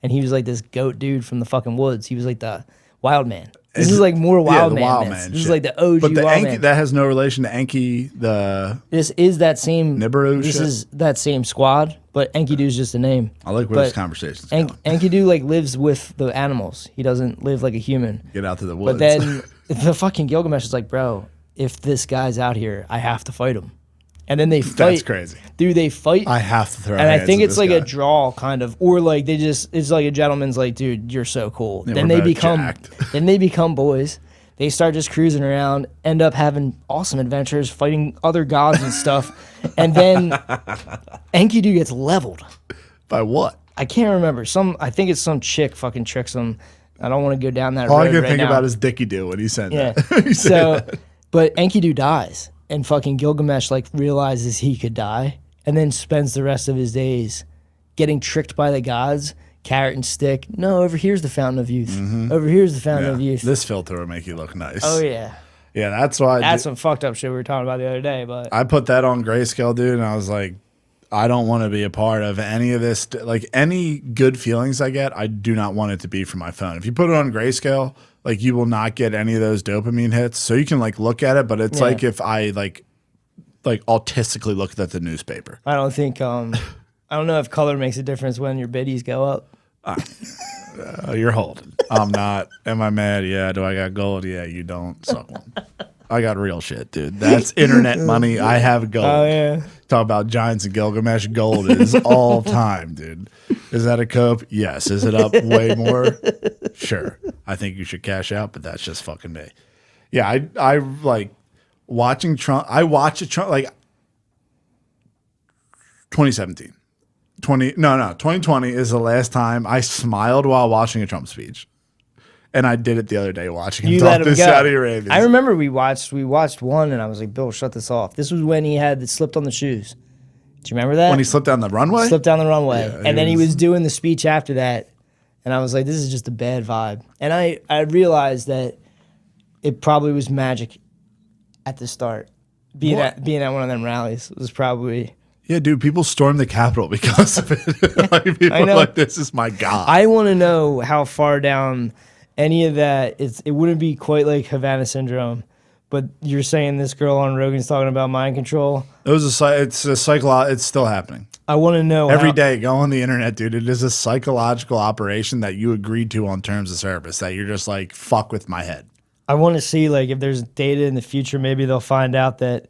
And he was like this goat dude from the fucking woods. He was like the wild man. This is like more Wild the Man. Wild myths. Man This is shit. like the OG But the Wild Enki, Man. that has no relation to Enki, the This is that same Nibiru This shit? is that same squad, but Enkidu is just a name. I like where But this conversation's going. Enkidu like lives with the animals. He doesn't live like a human. Get out to the woods. But then the fucking Gilgamesh is like, bro, if this guy's out here, I have to fight him. And then they fight. That's crazy. Dude, they fight. I have to throw And I hands think at it's this like guy. a draw kind of, or like it's like a gentleman's like, dude, you're so cool. Yeah, then we're they both become jacked. then they become boys. They start just cruising around, end up having awesome adventures, fighting other gods and stuff. And then Enkidu gets leveled. By what? I can't remember. I think it's some chick fucking tricks him. I don't want to go down that All road I can right think now. about is Dickie Do when he said Yeah. that. He said So, that. but Enkidu dies, and fucking Gilgamesh like realizes he could die, and then spends the rest of his days getting tricked by the gods. Carrot and stick. No, over here's the fountain of youth. Over here's the fountain Yeah. of youth. This filter will make you look nice. Oh yeah, Yeah, that's why that's some fucked up shit we were talking about the other day. But I put that on grayscale, dude, and I was like, I don't want to be a part of any of this. Like, any good feelings I get, I do not want it to be from my phone. If you put it on grayscale, like, you will not get any of those dopamine hits. So you can like look at it, but it's Yeah. like if I like autistically looked at the newspaper. I don't think I don't know if color makes a difference when your biddies go up. You're holding. I'm not. Am I mad? Yeah. Do I got gold? Yeah. You don't. Suck one. I got real shit, dude. That's internet money. I have gold. Oh yeah. Talk about Giants and Gilgamesh. Gold is all time, dude. Is that a cope? Yes. Is it up way more? Sure. I think you should cash out, but that's just fucking me. Yeah, I like watching Trump. I watched Trump like 2017. 2020 is the last time I smiled while watching a Trump speech. And I did it the other day watching him You talk let him to go. Saudi Arabia. I remember we watched one, and I was like, Bill, shut this off. This was when he had slipped on the shoes. Do you remember that? When he slipped down the runway? Slipped down the runway. Yeah, And then he was doing the speech after that. And I was like, this is just a bad vibe. And I realized that it probably was magic at the start. Being at one of them rallies was probably... Yeah, dude, people stormed the Capitol because of it. Like, people I are know. like, this is my God. I want to know how far down any of that... It wouldn't be quite like Havana Syndrome, but you're saying this girl on Rogan's talking about mind control. It's a it's still happening. I want to know Every day, go on the internet, dude. It is a psychological operation that you agreed to on terms of service that you're just like, fuck with my head. I want to see like if there's data in the future, maybe they'll find out that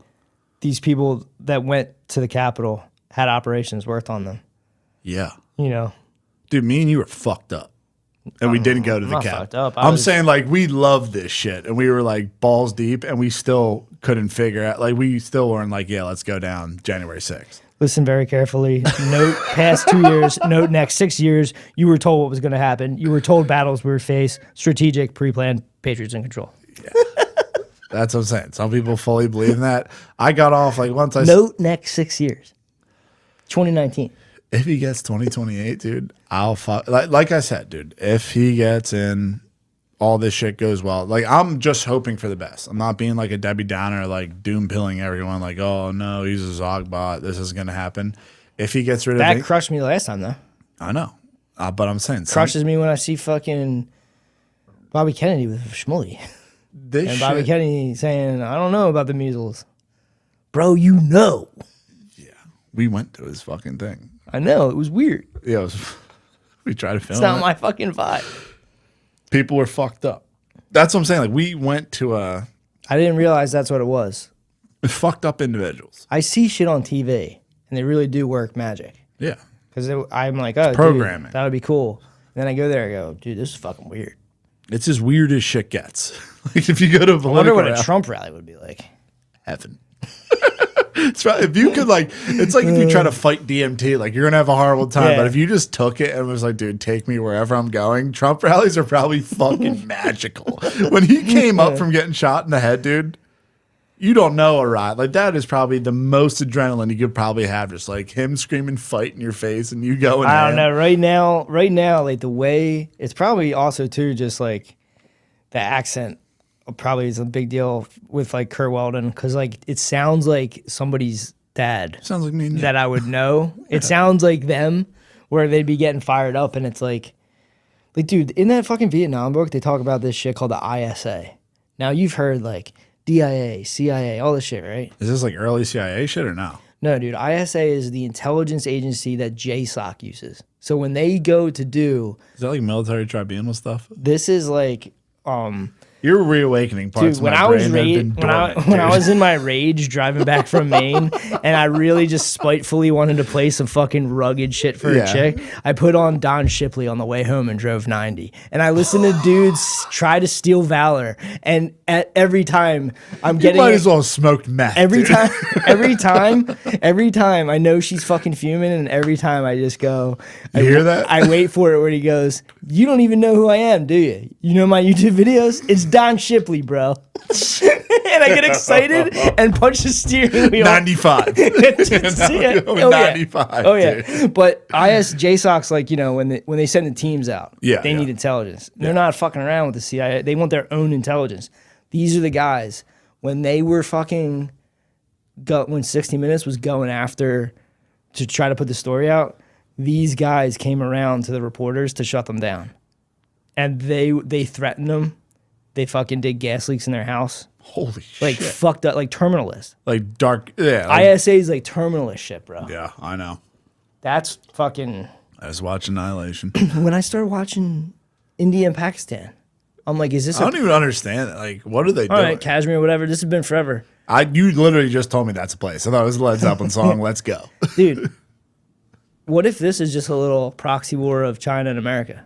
these people that went to the Capitol had operations worked on them. Yeah. You know, Dude, me and you were fucked up. And we didn't go to the not Capitol. fucked up. I'm saying like we love this shit. And we were like balls deep and we still couldn't figure out, like we still weren't like, yeah, let's go down January 6th. Listen very carefully. Note past 2 years. Note next 6 years. You were told what was going to happen. You were told battles we would face. Strategic, pre-planned, Patriots in control. That's what I'm saying. Some people fully believe in that. I got off like once I... Note next 6 years. 2019. If he gets 2028, dude, I'll fuck. Like I said, dude, if he gets in, all this shit goes well. Like, I'm just hoping for the best. I'm not being like a Debbie Downer, like doom pilling everyone, like, oh no, he's a Zogbot. This is going to happen. If he gets rid of That crushed me last time, though. I know. But I'm saying. Crushes me when I see fucking Bobby Kennedy with Schmully. This and Bobby shit- Kennedy saying, I don't know about the measles. Bro, you know. We went to his fucking thing. I know. It was weird. Yeah, it was, we tried to film It's not it. my fucking vibe. People were fucked up. That's what I'm saying. Like, we went to I didn't realize that's what it was. fucked up individuals. I see shit on TV, and they really do work magic. Yeah. Because I'm like, oh, programming. dude, that would be cool. And then I go there and go, dude, this is fucking weird. It's as weird as shit gets. Like, if you go to a I wonder political what a rally- Trump rally would be like. Heaven. It's right. If you could like, it's like if you try to fight DMT, like you're gonna have a horrible time. Yeah. But if you just took it and was like, dude, take me wherever I'm going, Trump rallies are probably fucking magical. When he came up from getting shot in the head, dude, you don't know a riot. Like that is probably the most adrenaline you could probably have. Just like him screaming fight in your face and you going. I don't know. Right now, like the way it's probably also too just like the accent probably is a big deal with like Kurt Weldon because like it sounds like somebody's dad. Sounds like me and you. That I would know. It sounds like them where they'd be getting fired up and it's like Like, dude, in that fucking Vietnam book, they talk about this shit called the ISA. Now, you've heard like DIA, CIA, all this shit, right? Is this like early CIA shit or no? No, dude. ISA is the intelligence agency that JSOC uses. So when they go to do... Is that like military tribunal stuff? This is like... You're reawakening parts Dude, when of my I was brain that have been dormant, when I was in my rage driving back from Maine, and I really just spitefully wanted to play some fucking rugged shit for a chick, I put on Don Shipley on the way home and drove 90, and I listened to dudes try to steal valor, and at every time I'm getting, you might as well have smoked meth. Every time I know she's fucking fuming, and every time I just go, you hear that? I wait for it when he goes, "You don't even know who I am, do you? You know my YouTube videos? It's Don Shipley, bro." And I get excited and punch the steering wheel. 95. Oh, 95. Oh yeah. Dude. But JSOC's like, you know, when they send the teams out, they need intelligence. They're not fucking around with the CIA. They want their own intelligence. These are the guys when they were fucking when 60 Minutes was going after to try to put the story out. These guys came around to the reporters to shut them down, and they threatened them. They fucking did gas leaks in their house. Holy shit. Like fucked up, like terminal list. Like dark, yeah. Like, ISA is like terminal list shit, bro. Yeah, I know. That's fucking... I was watching Annihilation. When I started watching India and Pakistan, I'm like, is this... I don't even understand it. Like, what are they doing? All right, Kashmir, whatever. This has been forever. You literally just told me that's a place. I thought it was a Led Zeppelin song. Let's go. Dude, what if this is just a little proxy war of China and America?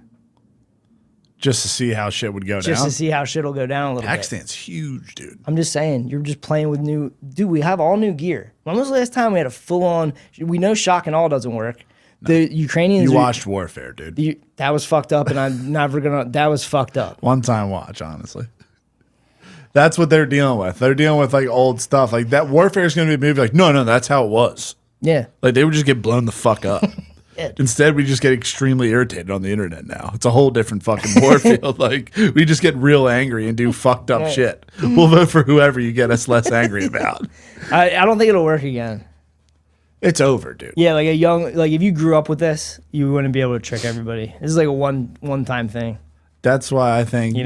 Just to see how shit would go down? Just to see how shit will go down a little Pakistan's huge, dude. I'm just saying, you're just playing with new... Dude, we have all new gear. When was the last time we had a full-on... We know shock and awe doesn't work. No. The Ukrainians... You watched Warfare, dude. That was fucked up, and I'm never gonna... That was fucked up. One-time watch, honestly. That's what they're dealing with. They're dealing with, like, old stuff. Like, that Warfare is going to be a movie like, no, that's how it was. Yeah. Like, they would just get blown the fuck up. Yeah. Instead, we just get extremely irritated on the internet now. It's a whole different fucking war field. Like, we just get real angry and do fucked up shit. We'll vote for whoever you get us less angry about. I don't think it'll work again. It's over, dude. Yeah, like if you grew up with this, you wouldn't be able to trick everybody. This is like a one-time thing. That's why I think,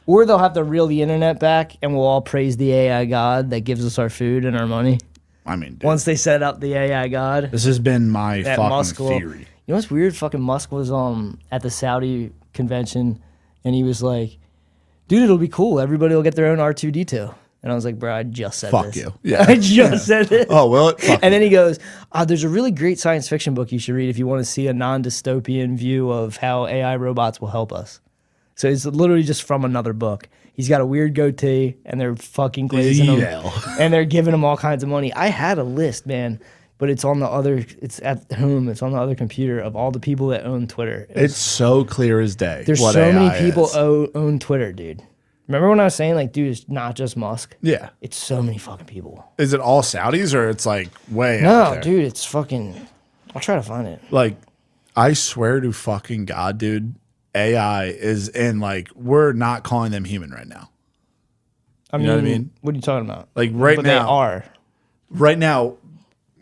or they'll have to reel the internet back, and we'll all praise the AI god that gives us our food and our money. I mean, dude, once they set up the AI god. This has been my fucking Musk theory. You know what's weird? Fucking Musk was at the Saudi convention, and he was like, dude, it'll be cool. Everybody will get their own R2-D2. And I was like, bro, I just said Fuck this. you. Yeah. I just said it. Oh, will it? Fuck and then he goes, there's a really great science fiction book you should read if you want to see a non-dystopian view of how AI robots will help us. So it's literally just from another book. He's got a weird goatee, and they're fucking glazing him, and they're giving him all kinds of money. I had a list, man, but it's on the other. It's at home. It's on the other computer of all the people that own Twitter. It's so clear as day. There's so many people own Twitter, dude. Remember when I was saying, like, dude, it's not just Musk? Yeah. It's so many fucking people. Is it all Saudis, or it's like way out there? No, dude, it's fucking. I'll try to find it. Like, I swear to fucking God, dude. AI is in, like, we're not calling them human right now. You know what I mean? What are you talking about? Like right but now. They are. Right now,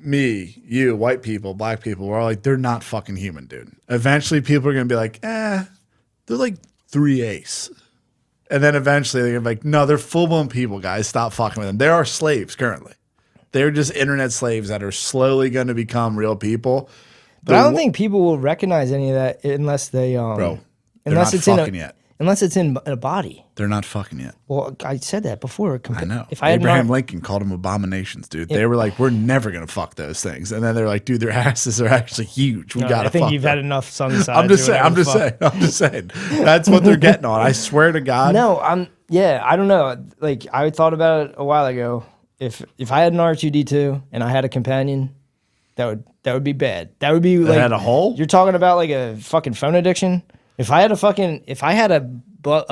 me, you, white people, black people, we're all like, they're not fucking human, dude. Eventually people are going to be like, they're like 3/8. And then eventually they're going to be like, no, they're full-blown people, guys. Stop fucking with them. They are slaves currently. They're just internet slaves that are slowly going to become real people. But I don't think people will recognize any of that unless they Bro. Unless not it's fucking yet. Unless it's in a body. They're not fucking yet. Well, I said that before. I know. If I Abraham Lincoln called them abominations, dude. They were like, we're never going to fuck those things. And then they're like, dude, their asses are actually huge. We got to fuck I think you've had enough sunside. I'm just saying. That's what they're getting on. I swear to God. No, I don't know. Like, I thought about it a while ago. If I had an R2-D2 and I had a companion, that would be bad. That would be like. Had a hole? You're talking about like a fucking phone addiction? If I had a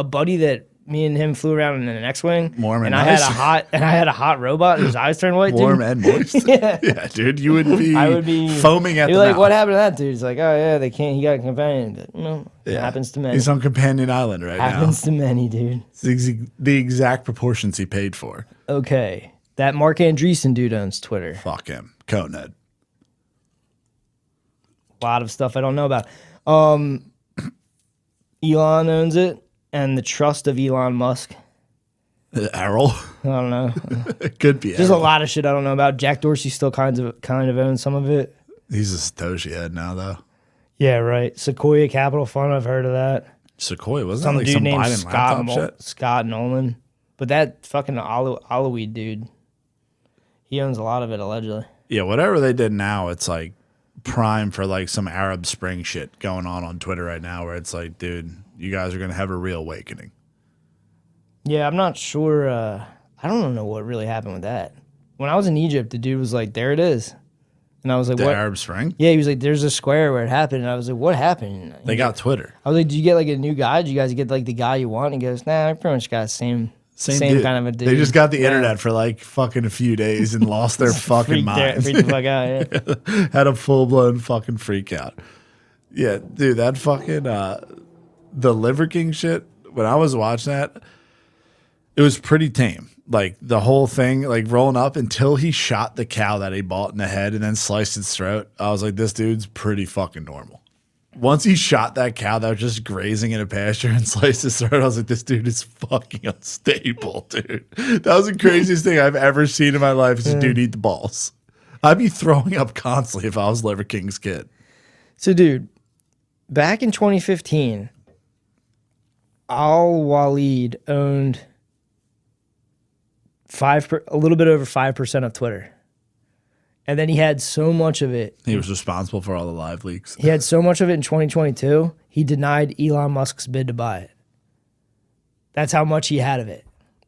buddy that me and him flew around in an X-wing, and I had a hot robot whose eyes turned white, warm and moist. Yeah, dude, you would be. I would be foaming at the like, mouth. what happened to that dude? He's like, oh yeah, they can't. He got a companion. But, no, it happens to many. He's on Companion Island right now. Happens to many, dude. It's the exact proportions he paid for. Okay, that Mark Andreessen dude owns Twitter. Fuck him, Conehead. A lot of stuff I don't know about. Elon owns it, and the trust of Elon Musk. Errol? I don't know. It could be There's Errol. a lot of shit I don't know about. Jack Dorsey still kind of owns some of it. He's a Satoshi head now, though. Yeah, right. Sequoia Capital Fund, I've heard of that. Sequoia, wasn't Some that like dude some named Biden laptop shit? Scott Nolan. But that fucking Aloe dude, he owns a lot of it, allegedly. Yeah, whatever they did now, it's like prime for like some Arab Spring shit going on Twitter right now where it's like, dude, you guys are going to have a real awakening. Yeah, I'm not sure. I don't know what really happened with that. When I was in Egypt, the dude was like, there it is. And I was like, The what? Arab Spring? Yeah, he was like, there's a square where it happened. And I was like, what happened? They got Twitter. I was like, do you get like a new guy? Do you guys get like the guy you want? And he goes, nah, I pretty much got the same dude. kind of a dude. They just got the internet for like fucking a few days and lost their fucking minds. Freaked the fuck out, yeah. Had a full-blown fucking freak out. Yeah, dude, that fucking, the Liver King shit, when I was watching that, it was pretty tame. Like the whole thing, like rolling up until he shot the cow that he bought in the head and then sliced its throat. I was like, this dude's pretty fucking normal. Once he shot that cow that was just grazing in a pasture and sliced his throat, I was like, this dude is fucking unstable, dude. That was the craziest thing I've ever seen in my life is a dude eat the balls. I'd be throwing up constantly if I was Liver King's kid. So, dude, back in 2015, Al-Walid owned a little bit over 5% of Twitter. And then he had so much of it. He was responsible for all the live leaks. He had so much of it in 2022, he denied Elon Musk's bid to buy it. That's how much he had of it.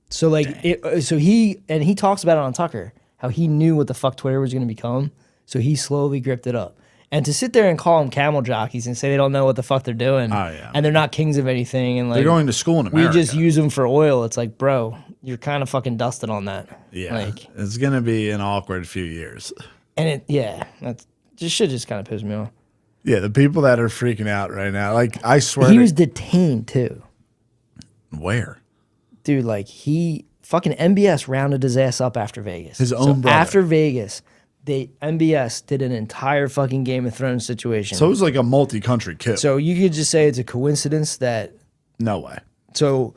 So like, he talks about it on Tucker, how he knew what the fuck Twitter was going to become. So he slowly gripped it up. And to sit there and call them camel jockeys and say they don't know what the fuck they're doing, and they're not kings of anything, and like they're going to school in America. We just use them for oil. It's like, bro, you're kind of fucking dusted on that. Yeah, like it's gonna be an awkward few years. And that's just kind of pissed me off. Yeah, the people that are freaking out right now, like I swear, he was detained too. Where, dude? Like he fucking MBS rounded his ass up after Vegas. His own brother. After Vegas. MBS did an entire fucking Game of Thrones situation. So it was like a multi-country coup. So you could just say it's a coincidence that... No way. So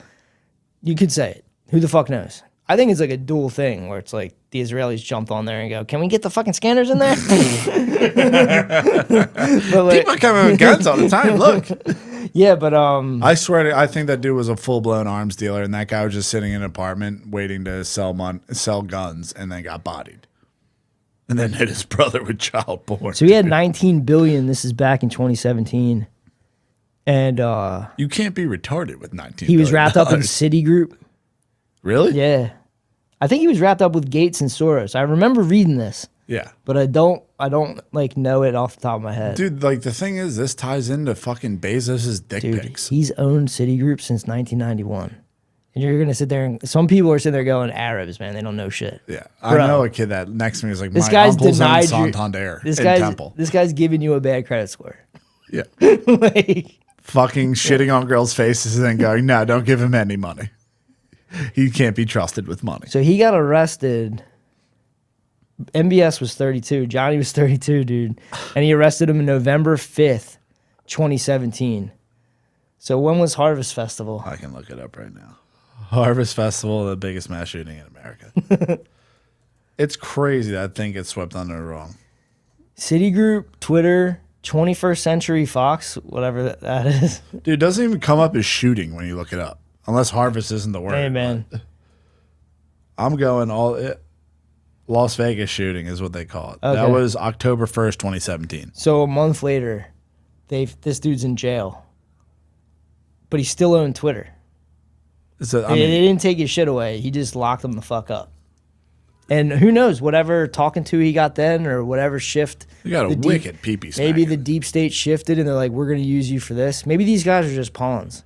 you could say it. Who the fuck knows? I think it's like a dual thing where it's like the Israelis jumped on there and go, can we get the fucking scanners in there? But like, people are coming with guns all the time. Look. Yeah, but... I swear, I think that dude was a full-blown arms dealer and that guy was just sitting in an apartment waiting to sell guns and then got bodied. And then hit his brother with child porn. So he had $19 billion. This is back in 2017. And you can't be retarded with $19 he was wrapped up in Citigroup. Really? Yeah. I think he was wrapped up with Gates and Soros. I remember reading this. Yeah. But I don't like know it off the top of my head. Dude, like the thing is, this ties into fucking Bezos' dick pics. He's owned Citigroup since 1991. And you're gonna sit there and some people are sitting there going, Arabs, man, they don't know shit. Yeah, I know a kid that next to me is like, this my guy's uncle's denied in Santander this in guy's Temple. This guy's giving you a bad credit score. Yeah, like, fucking shitting on girls' faces and then going, no, don't give him any money. He can't be trusted with money. So he got arrested. MBS was 32. Johnny was 32, dude, and he arrested him on November 5th, 2017. So when was Harvest Festival? I can look it up right now. Harvest Festival, the biggest mass shooting in America. It's crazy that thing gets swept under the rug. Citigroup, Twitter, 21st Century Fox, whatever that is. Dude, it doesn't even come up as shooting when you look it up. Unless Harvest isn't the word. Hey, man. I'm going Las Vegas shooting is what they call it. Okay. That was October 1st, 2017. So a month later, this dude's in jail. But he still owned Twitter. So, they didn't take his shit away. He just locked him the fuck up. And who knows, whatever talking to he got then or whatever shift. You got a wicked pee-pee smacker. Maybe the deep state shifted and they're like, we're going to use you for this. Maybe these guys are just pawns.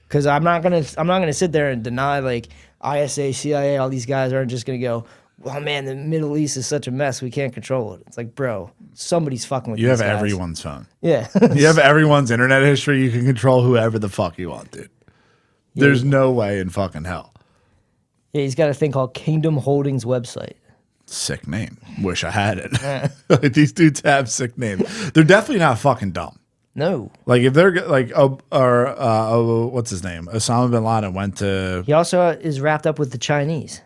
Because I'm not gonna sit there and deny like ISA, CIA, all these guys aren't just going to go, well, man, the Middle East is such a mess. We can't control it. It's like, bro, somebody's fucking with you these have guys. Everyone's phone. Yeah. You have everyone's internet history. You can control whoever the fuck you want, dude. Yeah. There's no way in fucking hell. Yeah, he's got a thing called Kingdom Holdings website. Sick name. Wish I had it. Like, these dudes have sick names. They're definitely not fucking dumb. No. Like if they're like, what's his name? Osama bin Laden went to. He also is wrapped up with the Chinese.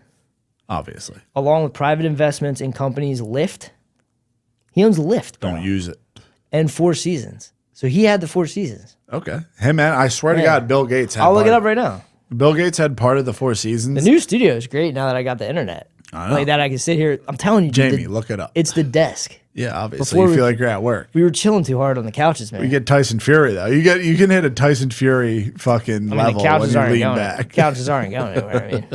Obviously. Along with private investments in companies Lyft. He owns Lyft. Don't use it. And Four Seasons. So he had the Four Seasons. Okay. Hey, man, I swear to God, Bill Gates had I'll look it up right now. Bill Gates had part of the Four Seasons. The new studio is great now that I got the internet. I know. Like that I can sit here. I'm telling you, Jamie, look it up. It's the desk. Yeah, obviously. You feel like you're at work. We were chilling too hard on the couches, man. We get Tyson Fury, though. You can hit a Tyson Fury fucking level when you lean back. Couches aren't going anywhere, I mean.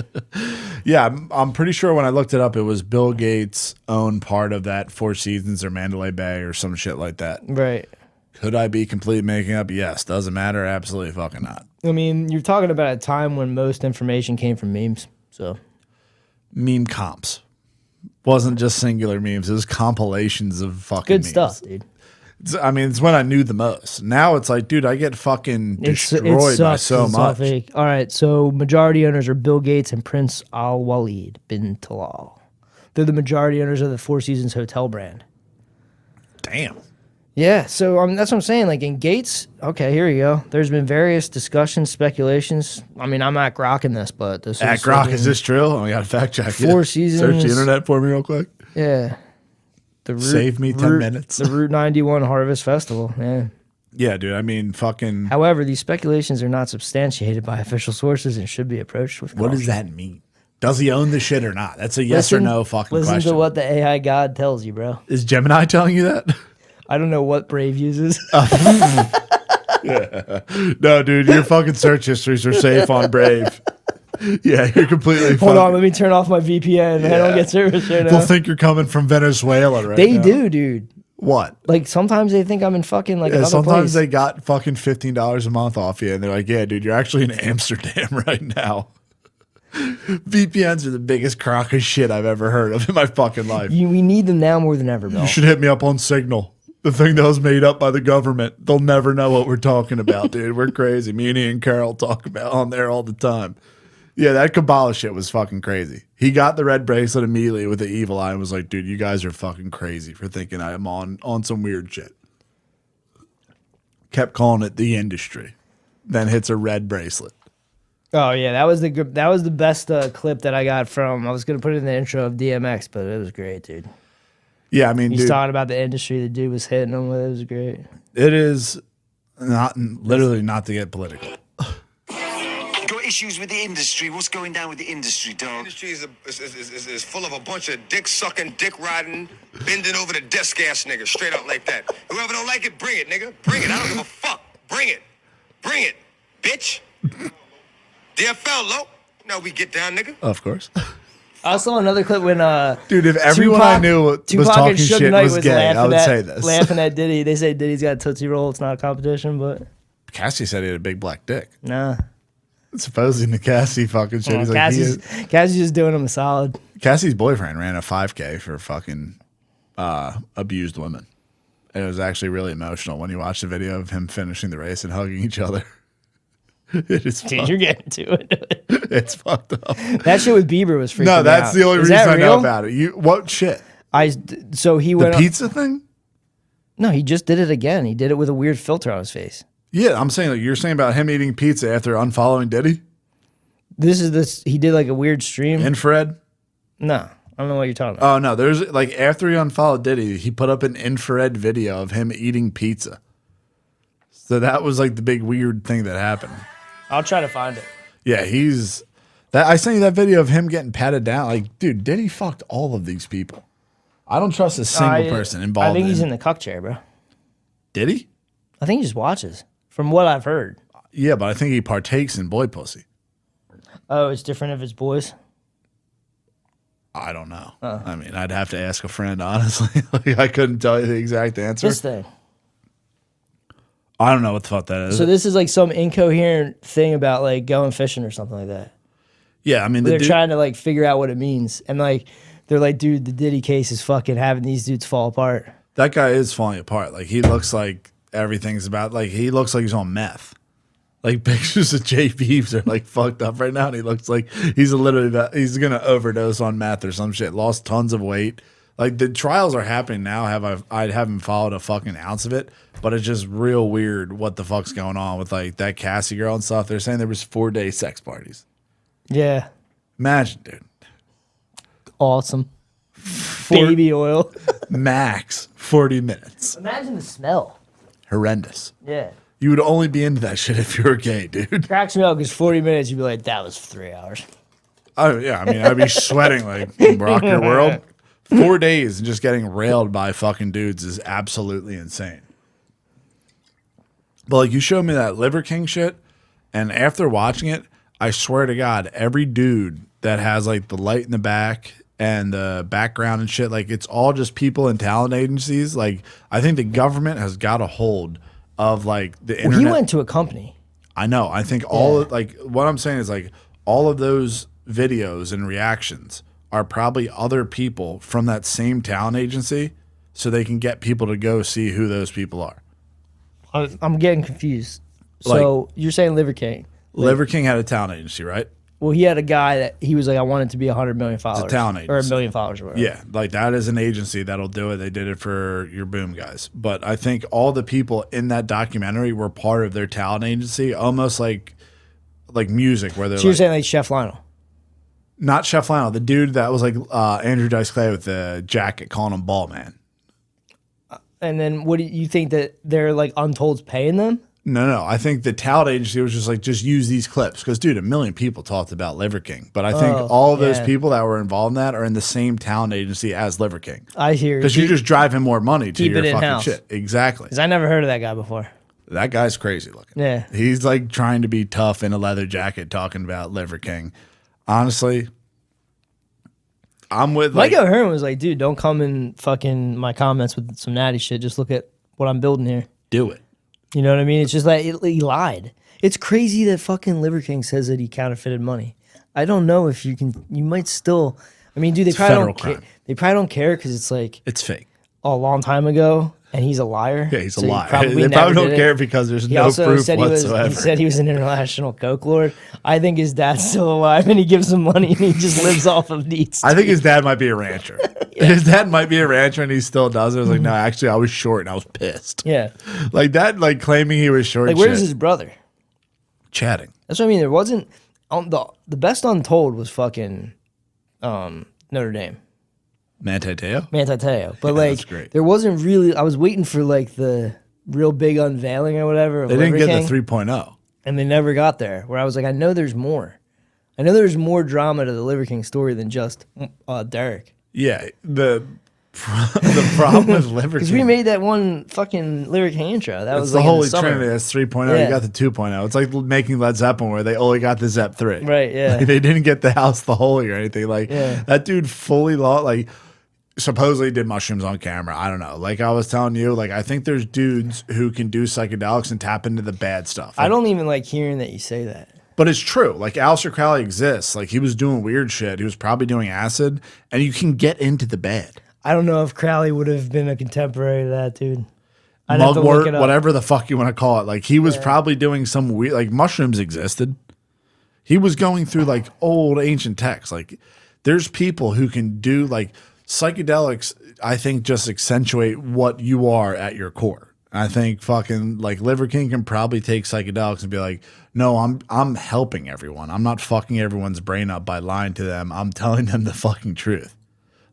Yeah, I'm pretty sure when I looked it up, it was Bill Gates owned part of that Four Seasons or Mandalay Bay or some shit like that. Right. Could I be completely making up? Yes. Doesn't matter. Absolutely fucking not. I mean, you're talking about a time when most information came from memes. So, meme comps wasn't just singular memes. It was compilations of fucking good memes. stuff, dude. It's when I knew the most. Now it's like, dude, I get fucking destroyed by so much. All right, so majority owners are Bill Gates and Prince Al Walid bin Talal. They're the majority owners of the Four Seasons hotel brand. Damn. Yeah, so that's what I'm saying. Like in Gates, okay, here you go. There's been various discussions, speculations. I mean, I'm not grokking this, but this at Grok, is this true? Oh, we got to fact check. Four Seasons. Search the internet for me real quick. Yeah. Save me 10 minutes. The Route 91 Harvest Festival. Yeah. Yeah, dude. I mean, fucking. However, these speculations are not substantiated by official sources and should be approached with caution. What does that mean? Does he own the shit or not? That's a yes or no fucking question. Listen to what the AI God tells you, bro. Is Gemini telling you that? I don't know what Brave uses. Yeah. No, dude, your fucking search histories are safe on Brave. Yeah, you're completely Hold on, let me turn off my VPN. Yeah. I don't get service right now. They'll think you're coming from Venezuela right They now. do, dude. What? Like sometimes they think I'm in fucking like another sometimes place. they got fucking $15 a month off you and they're like, yeah, dude, you're actually in Amsterdam right now. VPNs are the biggest crock of shit I've ever heard of in my fucking life. We need them now more than ever, Bill. You should hit me up on Signal. The thing that was made up by the government. They'll never know what we're talking about, dude. We're crazy. Me and Ian Carroll talk about on there all the time. Yeah, that Kabbalah shit was fucking crazy. He got the red bracelet immediately with the evil eye and was like, dude, you guys are fucking crazy for thinking I am on some weird shit. Kept calling it the industry. Then hits a red bracelet. Oh yeah, that was the best clip that I got from. I was gonna put it in the intro of DMX, but it was great, dude. Yeah, I mean, he's dude, talking about the industry. The dude was hitting him with it. It was great. It is literally not to get political. You got issues with the industry. What's going down with the industry, dog? The industry is full of a bunch of dick-sucking, dick-riding, bending over the desk-ass niggas, straight up like that. Whoever don't like it, bring it, nigga. Bring it. I don't give a fuck. Bring it. Bring it, bitch. DFL, low. No, we get down, nigga. Of course. I saw another clip when dude, if everyone I knew was talking shit was gay, I would say this. Laughing at Diddy. They say Diddy's got a Tootsie Roll. It's not a competition, but Cassie said he had a big black dick. Nah. Supposing the Cassie fucking shit. He's like, Cassie's just doing him a solid. Cassie's boyfriend ran a 5K for fucking abused women. And it was actually really emotional when you watch the video of him finishing the race and hugging each other. It is Dude, you're getting to it. It's fucked up. That shit with Bieber was freaking me out. No, that's the only reason I know about it. What shit? So he went the pizza thing? No, he just did it again. He did it with a weird filter on his face. Yeah, I'm saying like you're saying about him eating pizza after unfollowing Diddy? He did like a weird stream. Infrared? No, I don't know what you're talking about. Oh no, there's like after he unfollowed Diddy, he put up an infrared video of him eating pizza. So that was like the big weird thing that happened. I'll try to find it. Yeah, I sent you that video of him getting patted down. Like, dude, Diddy fucked all of these people. I don't trust a single person involved. I think he's in the cuck chair, bro. Did he? I think he just watches, from what I've heard. Yeah, but I think he partakes in boy pussy. Oh, it's different if it's boys? I don't know. I mean, I'd have to ask a friend, honestly. Like, I couldn't tell you the exact answer. This thing. I don't know what the fuck that is. So this is like some incoherent thing about like going fishing or something like that. Yeah, I mean, they're trying to like figure out what it means, and like they're like, dude, the Diddy case is fucking having these dudes fall apart. That guy is falling apart. Like he looks like everything's about. Like he looks like he's on meth. Like pictures of Jay Beeves are like fucked up right now, and he looks like he's gonna overdose on meth or some shit. Lost tons of weight, Like the trials are happening now. I haven't followed a fucking ounce of it, but it's just real weird what the fuck's going on with like that Cassie girl and stuff. They're saying there was 4-day sex parties. Yeah. Imagine, dude. Awesome. Baby oil. Max 40 minutes. Imagine the smell. Horrendous. Yeah. You would only be into that shit if you were gay, dude. Cracks me up because 40 minutes, you'd be like, that was 3 hours. Oh, yeah. I mean, I'd be sweating like rock your world. 4 days and just getting railed by fucking dudes is absolutely insane. But like you showed me that Liver King shit, and after watching it, I swear to God, every dude that has like the light in the back and the background and shit, like it's all just people in talent agencies. Like I think the government has got a hold of like the internet. He went to a company. I know. I think all of, like what I'm saying is like all of those videos and reactions are probably other people from that same talent agency, so they can get people to go see who those people are. I'm getting confused. So you're saying Liver King? Liver King had a talent agency, right? Well, he had a guy that he was like, I want it to be 100 million followers. It's a talent agency. Or 1 million followers or whatever. Yeah, like that is an agency that'll do it. They did it for your Boom guys. But I think all the people in that documentary were part of their talent agency, almost like music, where they're So you're saying like Chef Lionel? Not Chef Lionel, the dude that was like Andrew Dice Clay with the jacket, calling him Ball Man. And then what do you think that they're like Untold's paying them? No. I think the talent agency was just like, just use these clips. Because, dude, 1 million people talked about Liver King. But I think all of those people that were involved in that are in the same talent agency as Liver King. I hear. Because you just drive him more money to your fucking shit. Exactly. Because I never heard of that guy before. That guy's crazy looking. Yeah. He's like trying to be tough in a leather jacket talking about Liver King. Honestly, I'm with Mike O'Hearn was like, dude, don't come in fucking my comments with some natty shit. Just look at what I'm building here. Do it. You know what I mean? It's just like he lied. It's crazy that fucking Liver King says that he counterfeited money. I don't know if you can. You might still. I mean, dude, they probably don't care. They probably don't care because it's like it's fake. A long time ago, and he's a liar. Yeah, he's a liar. They probably don't care because there's no proof whatsoever. He said he was an international coke lord. I think his dad's still alive, and he gives him money, and he just lives off of needs. I think his dad might be a rancher. Yeah. His dad might be a rancher, and he still does it. I was like, no, actually, I was short, and I was pissed. Yeah, like that, like claiming he was short. Like, where's his brother? Chatting. That's what I mean. There wasn't the best Untold was fucking Notre Dame. Manti Te'o? But like, there wasn't really. I was waiting for like the real big unveiling or whatever. They didn't get the 3.0, and they never got there. Where I was like, I know there's more. I know there's more drama to the Liver King story than just Derek. Yeah, the problem with Liver King, because we made that one fucking Liver King intro. That was the like Holy Trinity. That's 3.0. Yeah. You got the 2.0. It's like making Led Zeppelin, where they only got the Zepp 3. Right. Yeah. Like, they didn't get the House the Holy or anything. Like that dude fully supposedly did mushrooms on camera. I don't know. Like I was telling you, like I think there's dudes who can do psychedelics and tap into the bad stuff. I don't even like hearing that you say that. But it's true. Like Aleister Crowley exists. Like he was doing weird shit. He was probably doing acid, and you can get into the bad. I don't know if Crowley would have been a contemporary to that, dude. I'd have to Mugwort, look it up. whatever the fuck you want to call it. Like he was probably doing some weird, like mushrooms existed. He was going through like old ancient texts. Like there's people who can do like psychedelics. I think just accentuate what you are at your core. I think fucking like Liver King can probably take psychedelics and be like, no, I'm helping everyone. I'm not fucking everyone's brain up by lying to them. I'm telling them the fucking truth.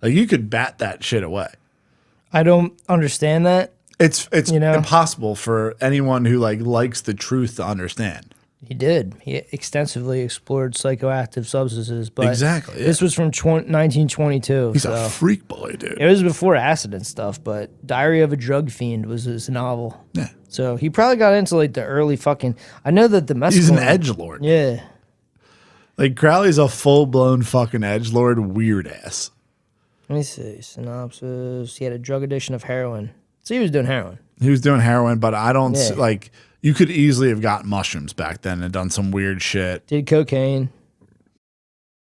Like you could bat that shit away. I don't understand that. It's impossible for anyone who likes the truth to understand. He did. He extensively explored psychoactive substances, but exactly. Yeah. This was from 1922. He's a freak boy, dude. It was before acid and stuff, but Diary of a Drug Fiend was his novel. Yeah. So he probably got into like the early fucking. I know that the mescaline. He's an edgelord. Yeah. Like Crowley's a full blown fucking edgelord, weird ass. Let me see. Synopsis. He had a drug addiction of heroin. So he was doing heroin. He was doing heroin, but I don't like. You could easily have gotten mushrooms back then and done some weird shit. Did cocaine.